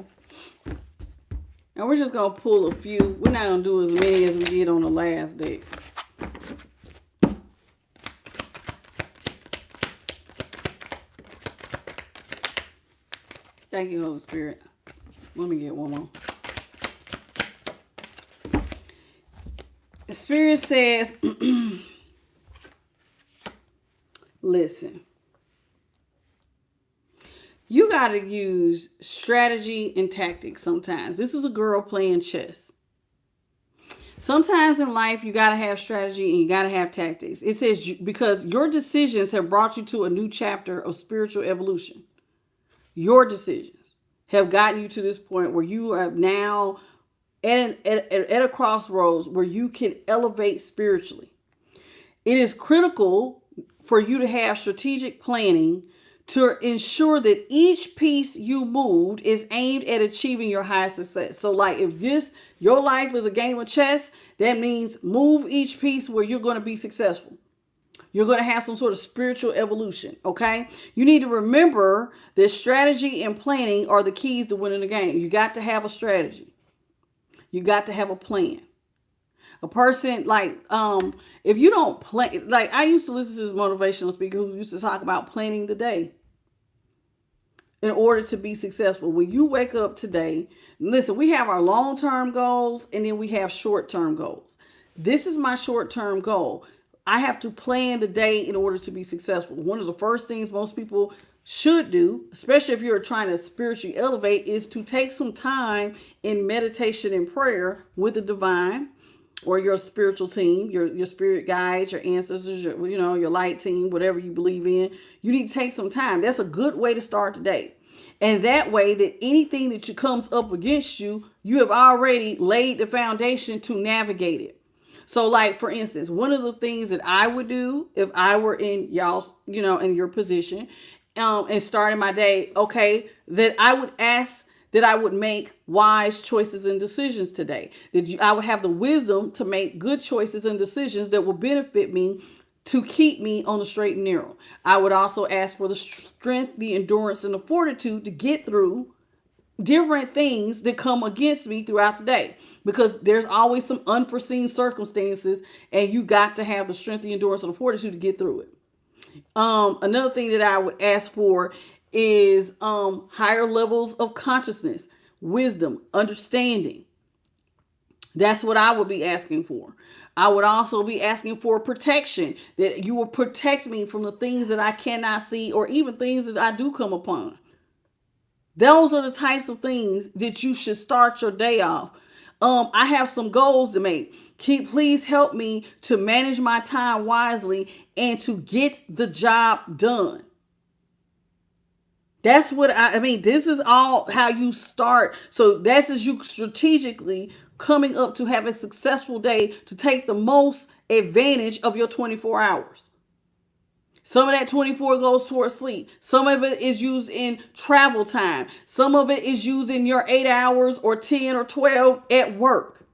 And we're just going to pull a few. We're not going to do as many as we did on the last deck. Thank you, Holy Spirit. Let me get one more. The Spirit says, listen. You got to use strategy and tactics sometimes. This is a girl playing chess. Sometimes in life, you got to have strategy and you got to have tactics. It says because your decisions have brought you to a new chapter of spiritual evolution. Your decisions have gotten you to this point where you are now at a crossroads where you can elevate spiritually. It is critical for you to have strategic planning to ensure that each piece you moved is aimed at achieving your highest success. So like if your life is a game of chess, that means move each piece where you're going to be successful. You're going to have some sort of spiritual evolution, okay? You need to remember that strategy and planning are the keys to winning the game. You got to have a strategy. You got to have a plan. A person if you don't plan, like I used to listen to this motivational speaker who used to talk about planning the day in order to be successful. When you wake up today, listen, we have our long-term goals and then we have short-term goals. This is my short-term goal. I have to plan the day in order to be successful. One of the first things most people should do, especially if you're trying to spiritually elevate, is to take some time in meditation and prayer with the divine or your spiritual team, your spirit guides, your ancestors, your light team, whatever you believe in. You need to take some time. That's a good way to start the day. And that way that anything that comes up against you, you have already laid the foundation to navigate it. So like, for instance, one of the things that I would do if I were in y'all's, in your position, and starting my day, okay, that I would ask that I would make wise choices and decisions today. I would have the wisdom to make good choices and decisions that will benefit me to keep me on the straight and narrow. I would also ask for the strength, the endurance, and the fortitude to get through different things that come against me throughout the day. Because there's always some unforeseen circumstances and you got to have the strength, the endurance, and the fortitude to get through it. Another thing that I would ask for is higher levels of consciousness, wisdom, understanding. That's what I would be asking for. I would also be asking for protection, that you will protect me from the things that I cannot see or even things that I do come upon. Those are the types of things that you should start your day off. I have some goals to make. Please help me to manage my time wisely and to get the job done. That's what I mean. This is all how you start. So that's as you strategically coming up to have a successful day to take the most advantage of your 24 hours. Some of that 24 goes towards sleep. Some of it is used in travel time. Some of it is used in your 8 hours or 10 or 12 at work.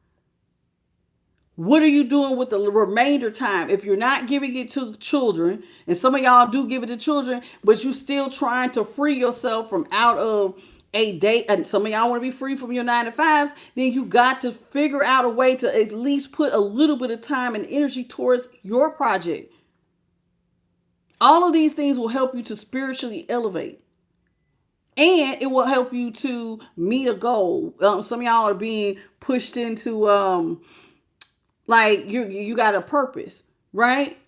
What are you doing with the remainder time? If you're not giving it to children, and some of y'all do give it to children, but you still trying to free yourself from out of a day, and some of y'all want to be free from your 9 to 5s, then you got to figure out a way to at least put a little bit of time and energy towards your project. All of these things will help you to spiritually elevate. And it will help you to meet a goal. Some of y'all are being pushed into you got a purpose, right?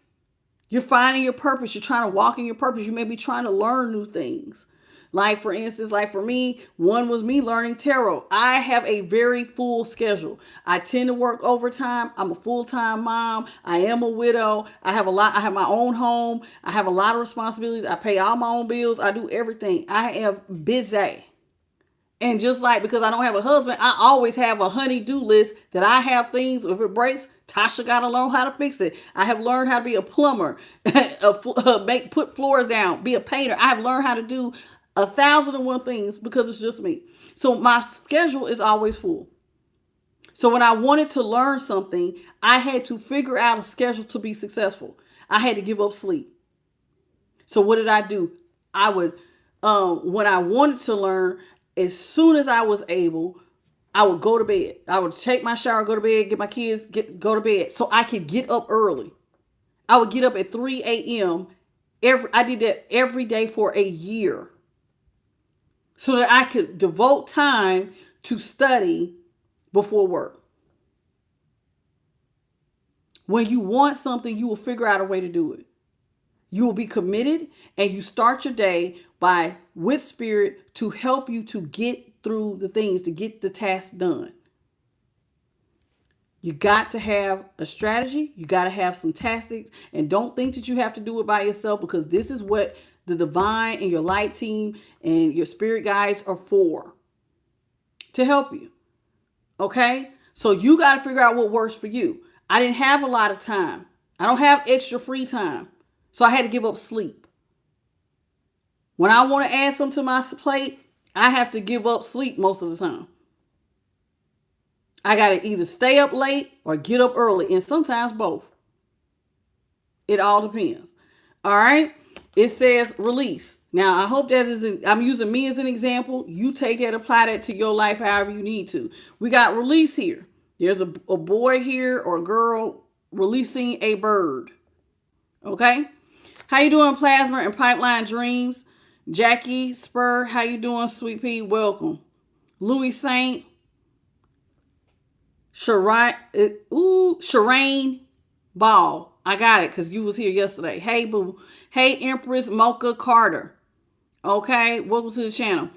You're finding your purpose. You're trying to walk in your purpose. You may be trying to learn new things. Like, for instance, like for me, one was me learning tarot. I have a very full schedule. I tend to work overtime. I'm a full-time mom. I am a widow. I have my own home. I have a lot of responsibilities. I pay all my own bills. I do everything. I am busy. And just like, because I don't have a husband, I always have a honey-do list that I have things. If it breaks, Tasha got to learn how to fix it. I have learned how to be a plumber, put floors down, be a painter. I have learned how to do 1,001 things because it's just me. So my schedule is always full. So when I wanted to learn something, I had to figure out a schedule to be successful. I had to give up sleep. So what did I do? I would, when I wanted to learn, as soon as I was able, I would go to bed. I would take my shower, go to bed, get my kids, go to bed so I could get up early. I would get up at 3 a.m. I did that every day for a year so that I could devote time to study before work. When you want something, you will figure out a way to do it. You will be committed and you start your day with spirit to help you to get through the things, to get the task done. You got to have a strategy. You got to have some tactics. And don't think that you have to do it by yourself, because this is what the divine and your light team and your spirit guides are for, to help you. Okay? So you got to figure out what works for you. I didn't have a lot of time. I don't have extra free time. So I had to give up sleep. When I want to add something to my plate, I have to give up sleep most of the time. I got to either stay up late or get up early, and sometimes both. It all depends. All right. It says release. Now, I hope I'm using me as an example. You take that, apply that to your life however you need to. We got release here. There's a boy here or a girl releasing a bird. Okay. How you doing, Plasma and Pipeline Dreams? Jackie Spur, how you doing, Sweet Pea? Welcome. Louis Saint. Shireen Ball. I got it because you was here yesterday. Hey, boo. Hey, Empress Mocha Carter. Okay, welcome to the channel.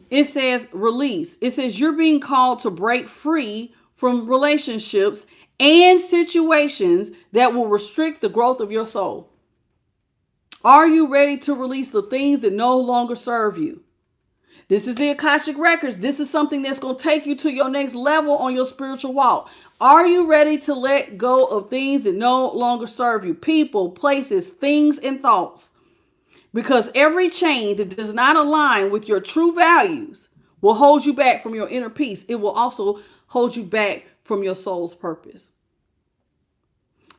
It says release. It says you're being called to break free from relationships and situations that will restrict the growth of your soul. Are you ready to release the things that no longer serve you? This is the Akashic Records. This is something that's going to take you to your next level on your spiritual walk. Are you ready to let go of things that no longer serve you? People, places, things, and thoughts. Because every chain that does not align with your true values will hold you back from your inner peace. It will also hold you back from your soul's purpose.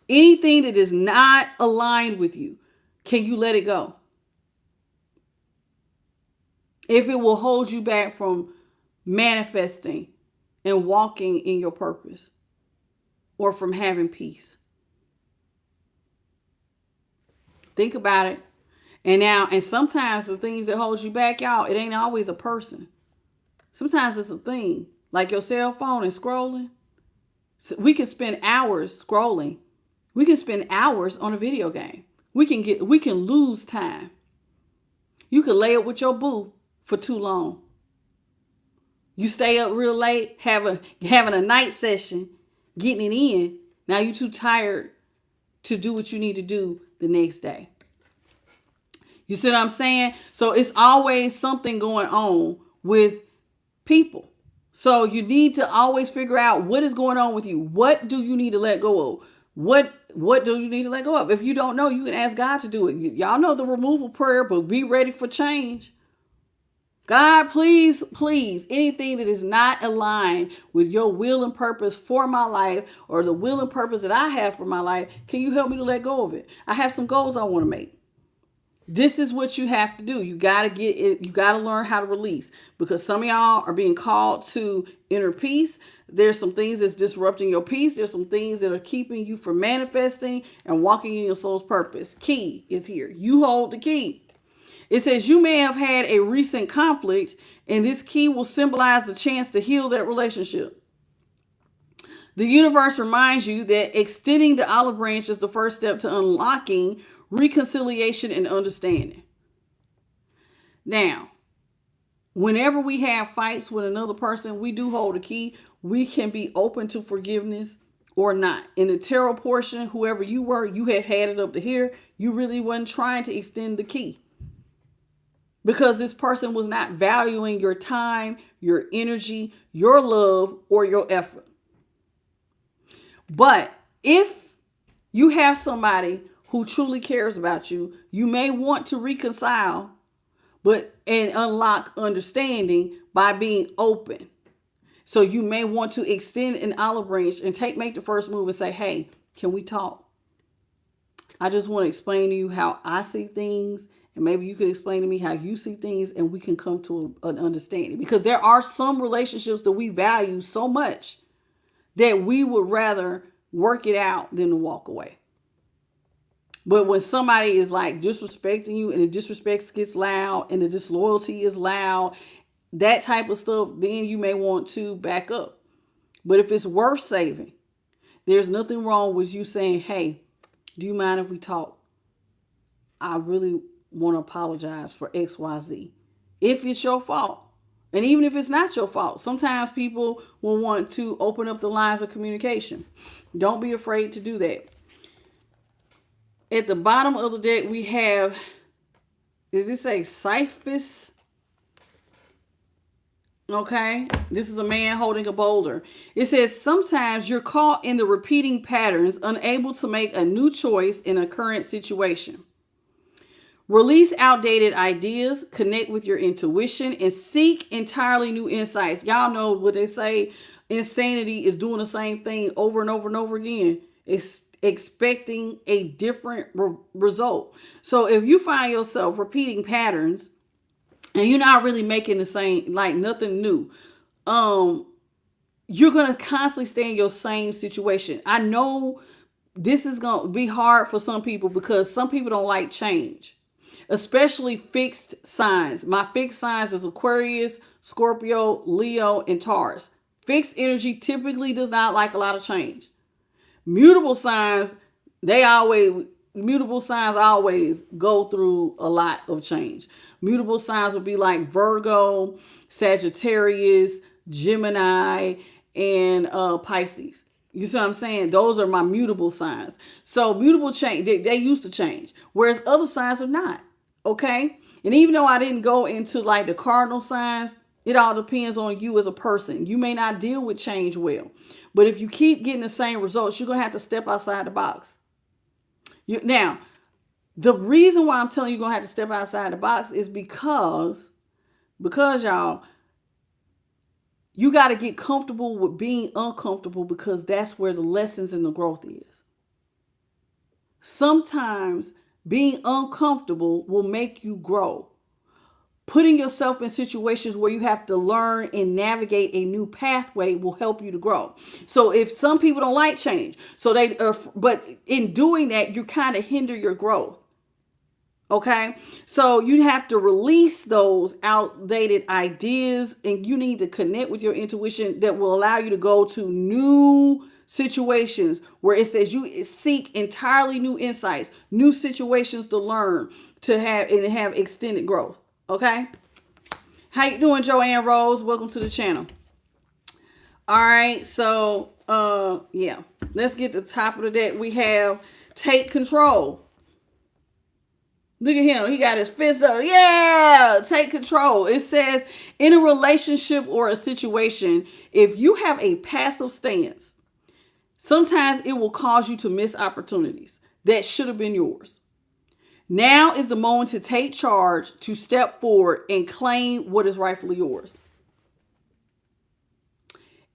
Anything that is not aligned with you, can you let it go? If it will hold you back from manifesting and walking in your purpose, or from having peace. Think about it. And sometimes the things that hold you back, y'all, it ain't always a person. Sometimes it's a thing, like your cell phone and scrolling. So we can spend hours scrolling. We can spend hours on a video game. We can lose time. You can lay up with your boo for too long. You stay up real late, having a night session, getting it in. Now you're too tired to do what you need to do the next day. You see what I'm saying? So it's always something going on with people. So you need to always figure out what is going on with you. What do you need to let go of? What do you need to let go of? If you don't know, you can ask God to do it. Y'all know the removal prayer, but be ready for change. God, please, anything that is not aligned with your will and purpose for my life, or the will and purpose that I have for my life, can you help me to let go of it? I have some goals I want to make. This is what you have to do. You got to get it. You got to learn how to release, because some of y'all are being called to inner peace. There's some things that's disrupting your peace. There's some things that are keeping you from manifesting and walking in your soul's purpose. Key is here. You hold the key. It says you may have had a recent conflict, and this key will symbolize the chance to heal that relationship. The universe reminds you that extending the olive branch is the first step to unlocking reconciliation and understanding. Now, whenever we have fights with another person, we do hold a key. We can be open to forgiveness or not. In the tarot portion, whoever you were, you had it up to here. You really wasn't trying to extend the key, because this person was not valuing your time, your energy, your love, or your effort. But if you have somebody who truly cares about you, you may want to reconcile, and unlock understanding by being open. So you may want to extend an olive branch and make the first move and say, hey, can we talk? I just want to explain to you how I see things, and maybe you could explain to me how you see things, and we can come to an understanding. Because there are some relationships that we value so much that we would rather work it out than to walk away. But when somebody is like disrespecting you, and the disrespect gets loud, and the disloyalty is loud, that type of stuff, then you may want to back up. But if it's worth saving, there's nothing wrong with you saying, hey, do you mind if we talk? I really want to apologize for XYZ if it's your fault. And even if it's not your fault, sometimes people will want to open up the lines of communication. Don't be afraid to do that. At the bottom of the deck, we have, does it say Sisyphus? Okay, this is a man holding a boulder. It says sometimes you're caught in the repeating patterns, unable to make a new choice in a current situation. Release outdated ideas, connect with your intuition, and seek entirely new insights. Y'all know what they say, insanity is doing the same thing over and over and over again. It's expecting a different result. So if you find yourself repeating patterns, and you're not really making the same, like nothing new, you're going to constantly stay in your same situation. I know this is going to be hard for some people because some people don't like change, especially fixed signs. My fixed signs is Aquarius, Scorpio, Leo, and Taurus. Fixed energy typically does not like a lot of change. Mutable signs, mutable signs always go through a lot of change. Mutable signs would be like Virgo, Sagittarius, Gemini, and Pisces. You see what I'm saying? Those are my mutable signs. So mutable change, they used to change, whereas other signs are not. Okay? And even though I didn't go into like the cardinal signs, it all depends on you as a person. You may not deal with change well. But if you keep getting the same results, you're going to have to step outside the box. Now, the reason why I'm telling you you're going to have to step outside the box is because y'all, you got to get comfortable with being uncomfortable, because that's where the lessons and the growth is. Sometimes being uncomfortable will make you grow. Putting yourself in situations where you have to learn and navigate a new pathway will help you to grow. So if some people don't like change, but in doing that, you kind of hinder your growth. Okay, so you have to release those outdated ideas, and you need to connect with your intuition that will allow you to go to new situations where it says you seek entirely new insights, new situations to learn, to have extended growth. Okay, how you doing, Joanne Rose? Welcome to the channel. All right, so yeah, let's get to the top of the deck. We have take control. Look at him. He got his fist up. Yeah, take control. It says in a relationship or a situation, if you have a passive stance, sometimes it will cause you to miss opportunities that should have been yours. Now is the moment to take charge, to step forward and claim what is rightfully yours.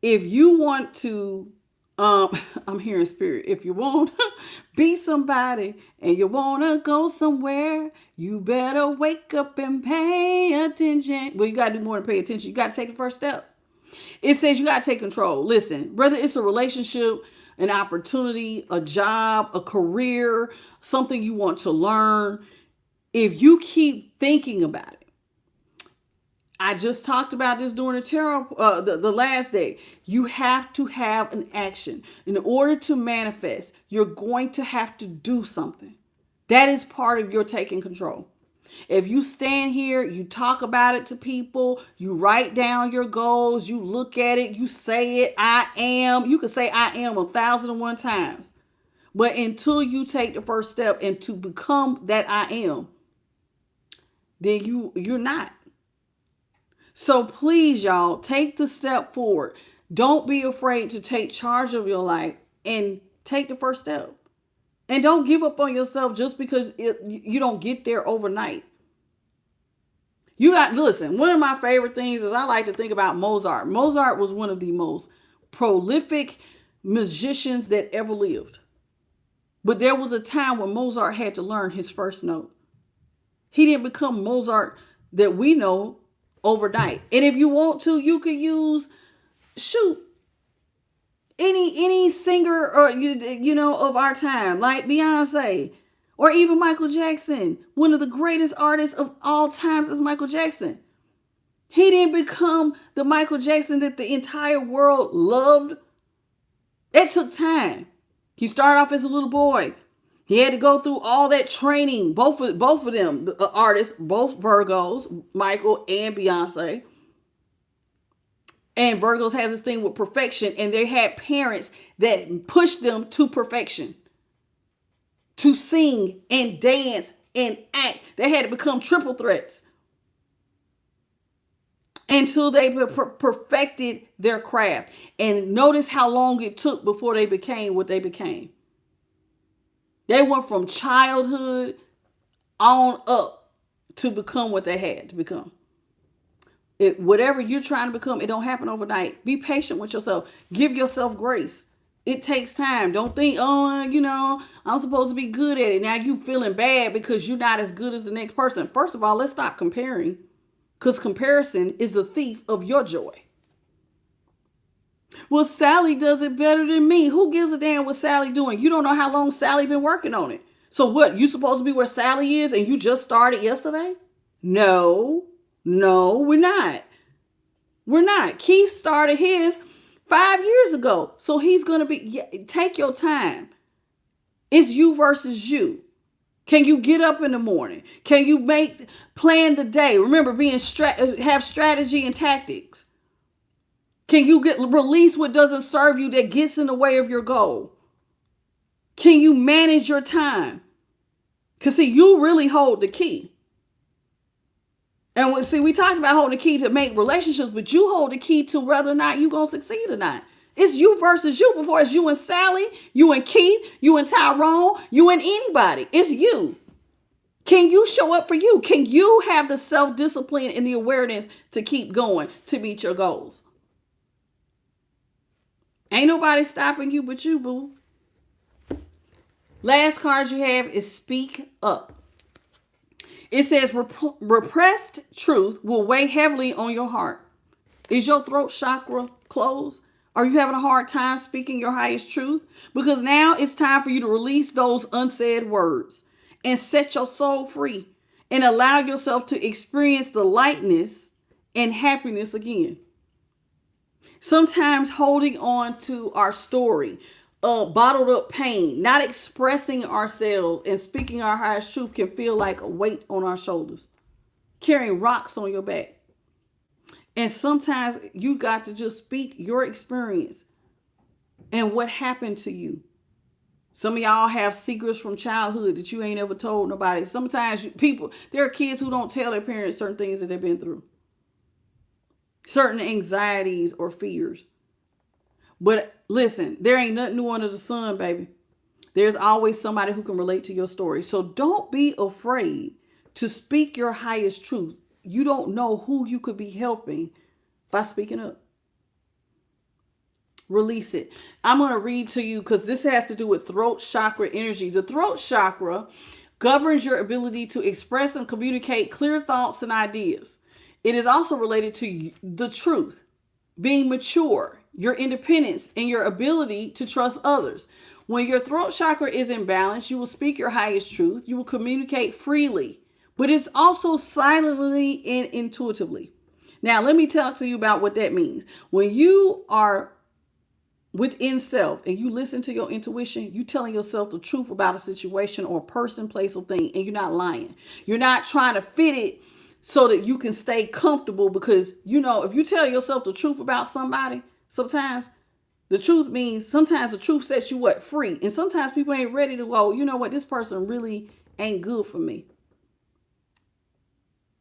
If you want to, I'm hearing spirit. If you want to be somebody and you want to go somewhere, you better wake up and pay attention. Well, you got to do more than pay attention. You got to take the first step. It says you got to take control. Listen, whether it's a relationship, an opportunity, a job, a career, something you want to learn, if you keep thinking about it. I just talked about this during the tarot, the last day. You have to have an action. In order to manifest, you're going to have to do something. That is part of your taking control. If you stand here, you talk about it to people, you write down your goals, you look at it, you say it, I am. You can say I am 1,001 times. But until you take the first step and to become that I am, then you're not. So please, y'all, take the step forward. Don't be afraid to take charge of your life and take the first step. And don't give up on yourself just because you don't get there overnight. Listen, one of my favorite things is I like to think about Mozart. Mozart was one of the most prolific musicians that ever lived. But there was a time when Mozart had to learn his first note. He didn't become Mozart that we know overnight. And if you want to, you could use, any singer or of our time, like Beyonce or even Michael Jackson. One of the greatest artists of all times is Michael Jackson. He didn't become the Michael Jackson that the entire world loved. It took time. He started off as a little boy. He had to go through all that training. Both of them, the artists, both Virgos, Michael and Beyonce. And Virgos has this thing with perfection, and they had parents that pushed them to perfection, to sing and dance and act. They had to become triple threats until they perfected their craft. And notice how long it took before they became what they became. They went from childhood on up to become what they had to become. Whatever you're trying to become, it don't happen overnight. Be patient with yourself. Give yourself grace. It takes time. Don't think, oh, I'm supposed to be good at it. Now you feeling bad because you're not as good as the next person. First of all, let's stop comparing, because comparison is the thief of your joy. Well, Sally does it better than me. Who gives a damn what Sally doing? You don't know how long Sally been working on it. So what? You supposed to be where Sally is and you just started yesterday? No, we're not. We're not. Keith started his 5 years ago. So he's going to be, take your time. It's you versus you. Can you get up in the morning? Can you plan the day? Remember, have strategy and tactics. Can you release what doesn't serve you that gets in the way of your goal? Can you manage your time? Because see, you really hold the key. And we talked about holding the key to make relationships, but you hold the key to whether or not you're going to succeed or not. It's you versus you before it's you and Sally, you and Keith, you and Tyrone, you and anybody. It's you. Can you show up for you? Can you have the self-discipline and the awareness to keep going to meet your goals? Ain't nobody stopping you but you, boo. Last card you have is speak up. It says repressed truth will weigh heavily on your heart. Is your throat chakra closed? Are you having a hard time speaking your highest truth? Because now it's time for you to release those unsaid words and set your soul free and allow yourself to experience the lightness and happiness again. Sometimes holding on to our story, bottled up pain, not expressing ourselves and speaking our highest truth can feel like a weight on our shoulders, carrying rocks on your back. And sometimes you got to just speak your experience and what happened to you. Some of y'all have secrets from childhood that you ain't ever told nobody. Sometimes there are kids who don't tell their parents certain things that they've been through. Certain anxieties or fears. But listen, there ain't nothing new under the sun, baby. There's always somebody who can relate to your story. So don't be afraid to speak your highest truth. You don't know who you could be helping by speaking up. Release it. I'm going to read to you because this has to do with throat chakra energy. The throat chakra governs your ability to express and communicate clear thoughts and ideas. It is also related to the truth, being mature, your independence, and your ability to trust others. When your throat chakra is in balance, you will speak your highest truth. You will communicate freely, but it's also silently and intuitively. Now, let me talk to you about what that means. When you are within self and you listen to your intuition, you telling yourself the truth about a situation or a person, place, or thing, and you're not lying. You're not trying to fit it so that you can stay comfortable, because, if you tell yourself the truth about somebody, sometimes the truth means, sometimes the truth sets you free. And sometimes people ain't ready to go, you know what, this person really ain't good for me.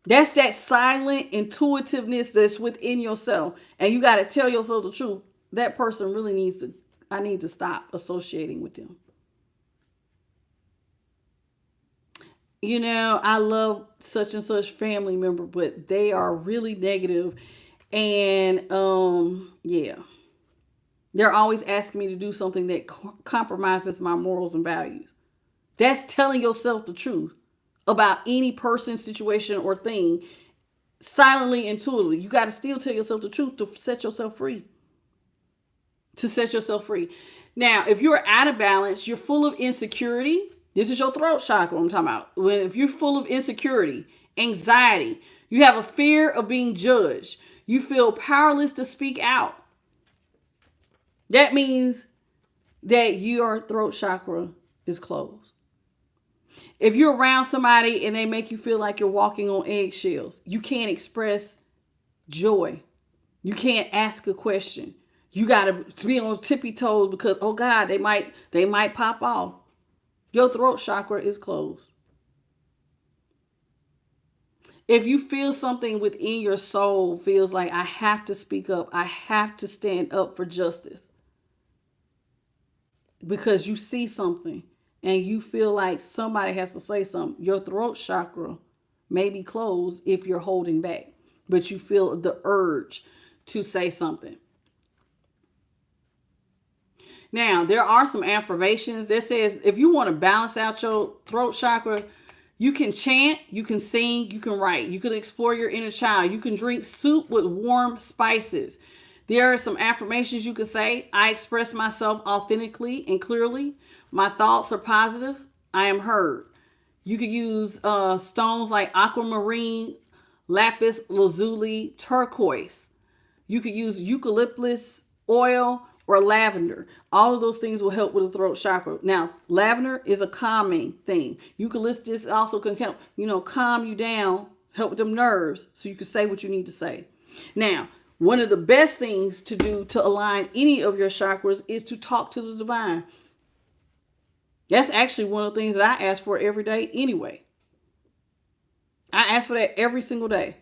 That's that silent intuitiveness that's within yourself. And you got to tell yourself the truth. That person really I need to stop associating with them. I love such and such family member, but they are really negative. And yeah, they're always asking me to do something that compromises my morals and values. That's telling yourself the truth about any person, situation, or thing silently, intuitively. You got to still tell yourself the truth to set yourself free. Now, if you're out of balance, you're full of insecurity. This is your throat chakra I'm talking about. If you're full of insecurity, anxiety, you have a fear of being judged, you feel powerless to speak out, that means that your throat chakra is closed. If you're around somebody and they make you feel like you're walking on eggshells, you can't express joy. You can't ask a question. You got to be on tippy toes because, oh God, they might pop off. Your throat chakra is closed. If you feel something within your soul feels like, I have to speak up, I have to stand up for justice, because you see something and you feel like somebody has to say something, your throat chakra may be closed if you're holding back, but you feel the urge to say something. Now, there are some affirmations that says if you want to balance out your throat chakra, you can chant, you can sing, you can write, you can explore your inner child, you can drink soup with warm spices. There are some affirmations you can say. I express myself authentically and clearly. My thoughts are positive. I am heard. You could use stones like aquamarine, lapis lazuli, turquoise. You could use eucalyptus oil or lavender. All of those things will help with the throat chakra. Now, lavender is a calming thing. Eucalyptus also can help, calm you down, help with them nerves so you can say what you need to say. Now, one of the best things to do to align any of your chakras is to talk to the divine. That's actually one of the things that I ask for every day anyway. I ask for that every single day.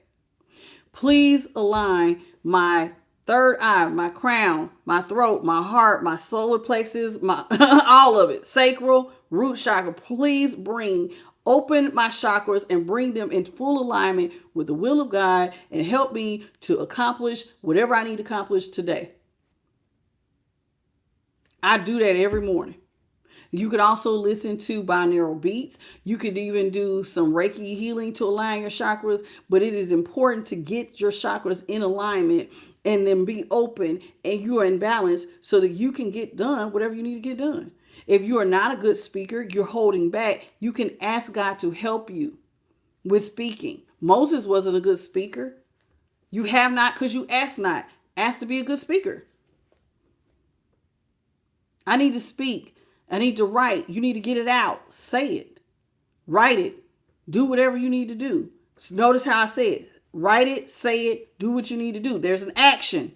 Please align my third eye, my crown, my throat, my heart, my solar plexus, my all of it, sacral, root chakra. Please open my chakras and bring them in full alignment with the will of God and help me to accomplish whatever I need to accomplish today. I do that every morning. You could also listen to binaural beats. You could even do some Reiki healing to align your chakras, but it is important to get your chakras in alignment and then be open and you are in balance so that you can get done whatever you need to get done. If you are not a good speaker, you're holding back, you can ask God to help you with speaking. Moses wasn't a good speaker. You have not because you asked not. Ask to be a good speaker. I need to speak. I need to write. You need to get it out. Say it. Write it. Do whatever you need to do. Notice how I said, write it, say it, do what you need to do. There's an action.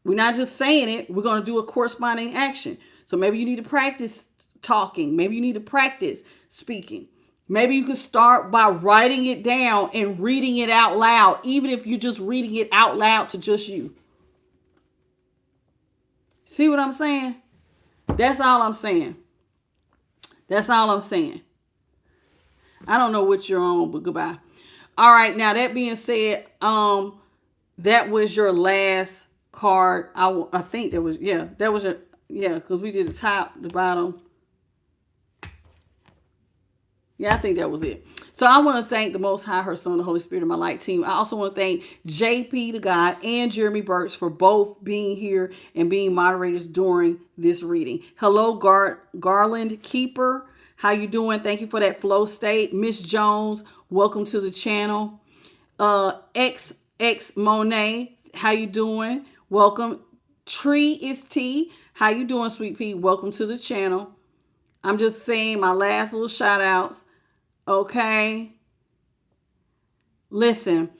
We're not just saying it. We're going to do a corresponding action. So maybe you need to practice talking. Maybe you need to practice speaking. Maybe you could start by writing it down and reading it out loud, even if you're just reading it out loud to just you. See what I'm saying? That's all I'm saying. That's all I'm saying. I don't know what you're on, but goodbye. All right. Now, that being said, that was your last card. I think that was, because we did the top, the bottom. Yeah, I think that was it. So I want to thank the Most High, her Son, the Holy Spirit, and my light team. I also want to thank JP to God and Jeremy Burks for both being here and being moderators during this reading. Hello, Garland Keeper. How you doing? Thank you for that flow state. Miss Jones, welcome to the channel. XX Monet, how you doing? Welcome. Tree is T. How you doing, Sweet Pea? Welcome to the channel. I'm just saying my last little shout outs. Okay. Listen,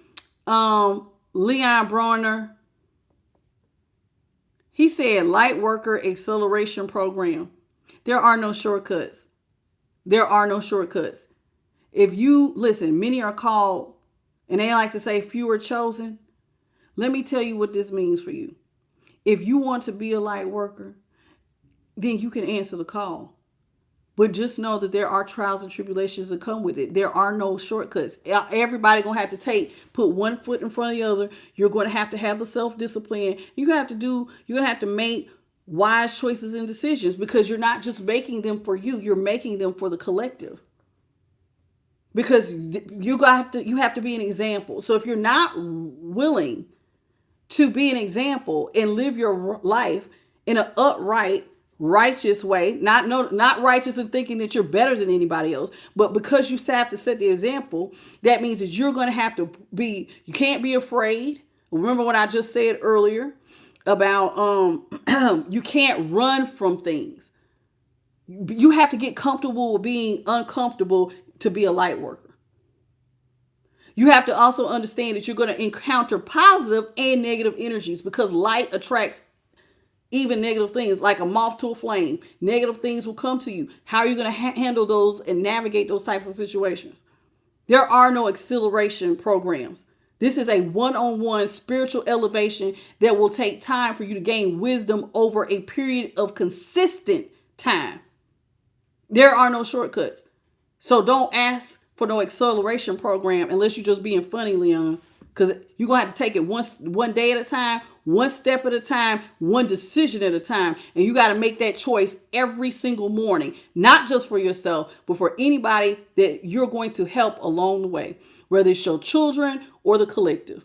Leon Bronner, he said light worker acceleration program. There are no shortcuts. There are no shortcuts. If you listen, many are called and they like to say few are chosen. Let me tell you what this means for you. If you want to be a light worker, then you can answer the call. But just know that there are trials and tribulations that come with it. There are no shortcuts. Everybody going to have to put one foot in front of the other. You're going to have the self-discipline. You're going to have to make wise choices and decisions because you're not just making them for you. You're making them for the collective. Because you have to be an example. So if you're not willing to be an example and live your life in an upright, righteous way, not righteous in thinking that you're better than anybody else, but because you have to set the example, that means that you're going to have to you can't be afraid. Remember what I just said earlier about you can't run from things. You have to get comfortable with being uncomfortable to be a light worker. You have to also understand that you're going to encounter positive and negative energies, because light attracts even negative things, like a moth to a flame. Negative things will come to you. How are you going to handle those and navigate those types of situations? There are no acceleration programs. This is a one-on-one spiritual elevation that will take time for you to gain wisdom over a period of consistent time. There are no shortcuts. So don't ask for no acceleration program unless you're just being funny, Leon. Because you're going to have to take it one day at a time, one step at a time, one decision at a time. And you got to make that choice every single morning, not just for yourself, but for anybody that you're going to help along the way, whether it's your children or the collective.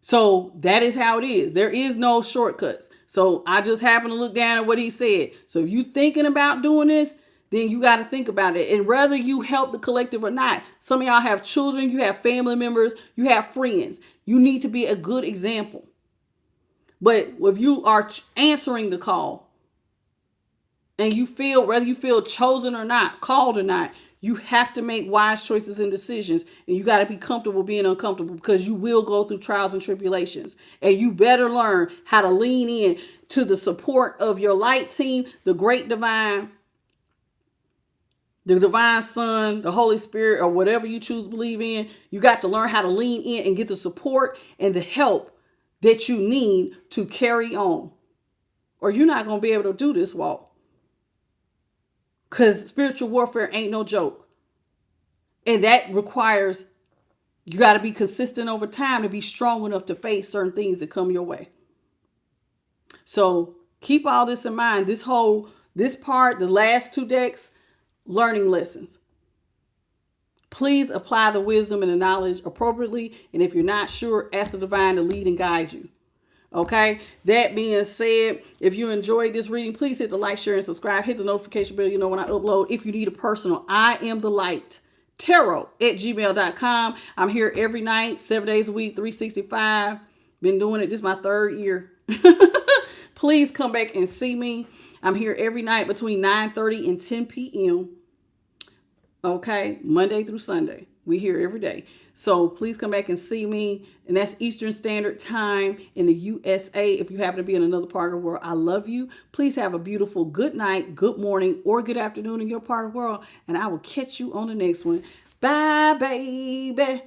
So that is how it is. There is no shortcuts. So I just happened to look down at what he said. So if you're thinking about doing this, then you got to think about it. And whether you help the collective or not, some of y'all have children, you have family members, you have friends. You need to be a good example. But if you are answering the call and you feel, whether you feel chosen or not, called or not, you have to make wise choices and decisions. And you got to be comfortable being uncomfortable, because you will go through trials and tribulations. And you better learn how to lean in to the support of your light team, the great divine, the divine son, the Holy Spirit, or whatever you choose to believe in. You got to learn how to lean in and get the support and the help that you need to carry on, or you're not going to be able to do this walk. Because spiritual warfare ain't no joke. And that requires, you got to be consistent over time to be strong enough to face certain things that come your way. So keep all this in mind. This part, the last 2 decks, learning lessons. Please apply the wisdom and the knowledge appropriately. And if you're not sure, ask the divine to lead and guide you. Okay. That being said, if you enjoyed this reading, please hit the like, share, and subscribe. Hit the notification bell. You know when I upload. If you need a personal, I am the light tarot@gmail.com. I'm here every night, 7 days a week, 365. Been doing it. This is my 3rd year. Please come back and see me. I'm here every night between 9:30 and 10 p.m. Okay. Monday through Sunday. We here every day. So please come back and see me. And that's Eastern Standard Time in the USA. If you happen to be in another part of the world, I love you. Please have a beautiful good night, good morning, or good afternoon in your part of the world. And I will catch you on the next one. Bye, baby.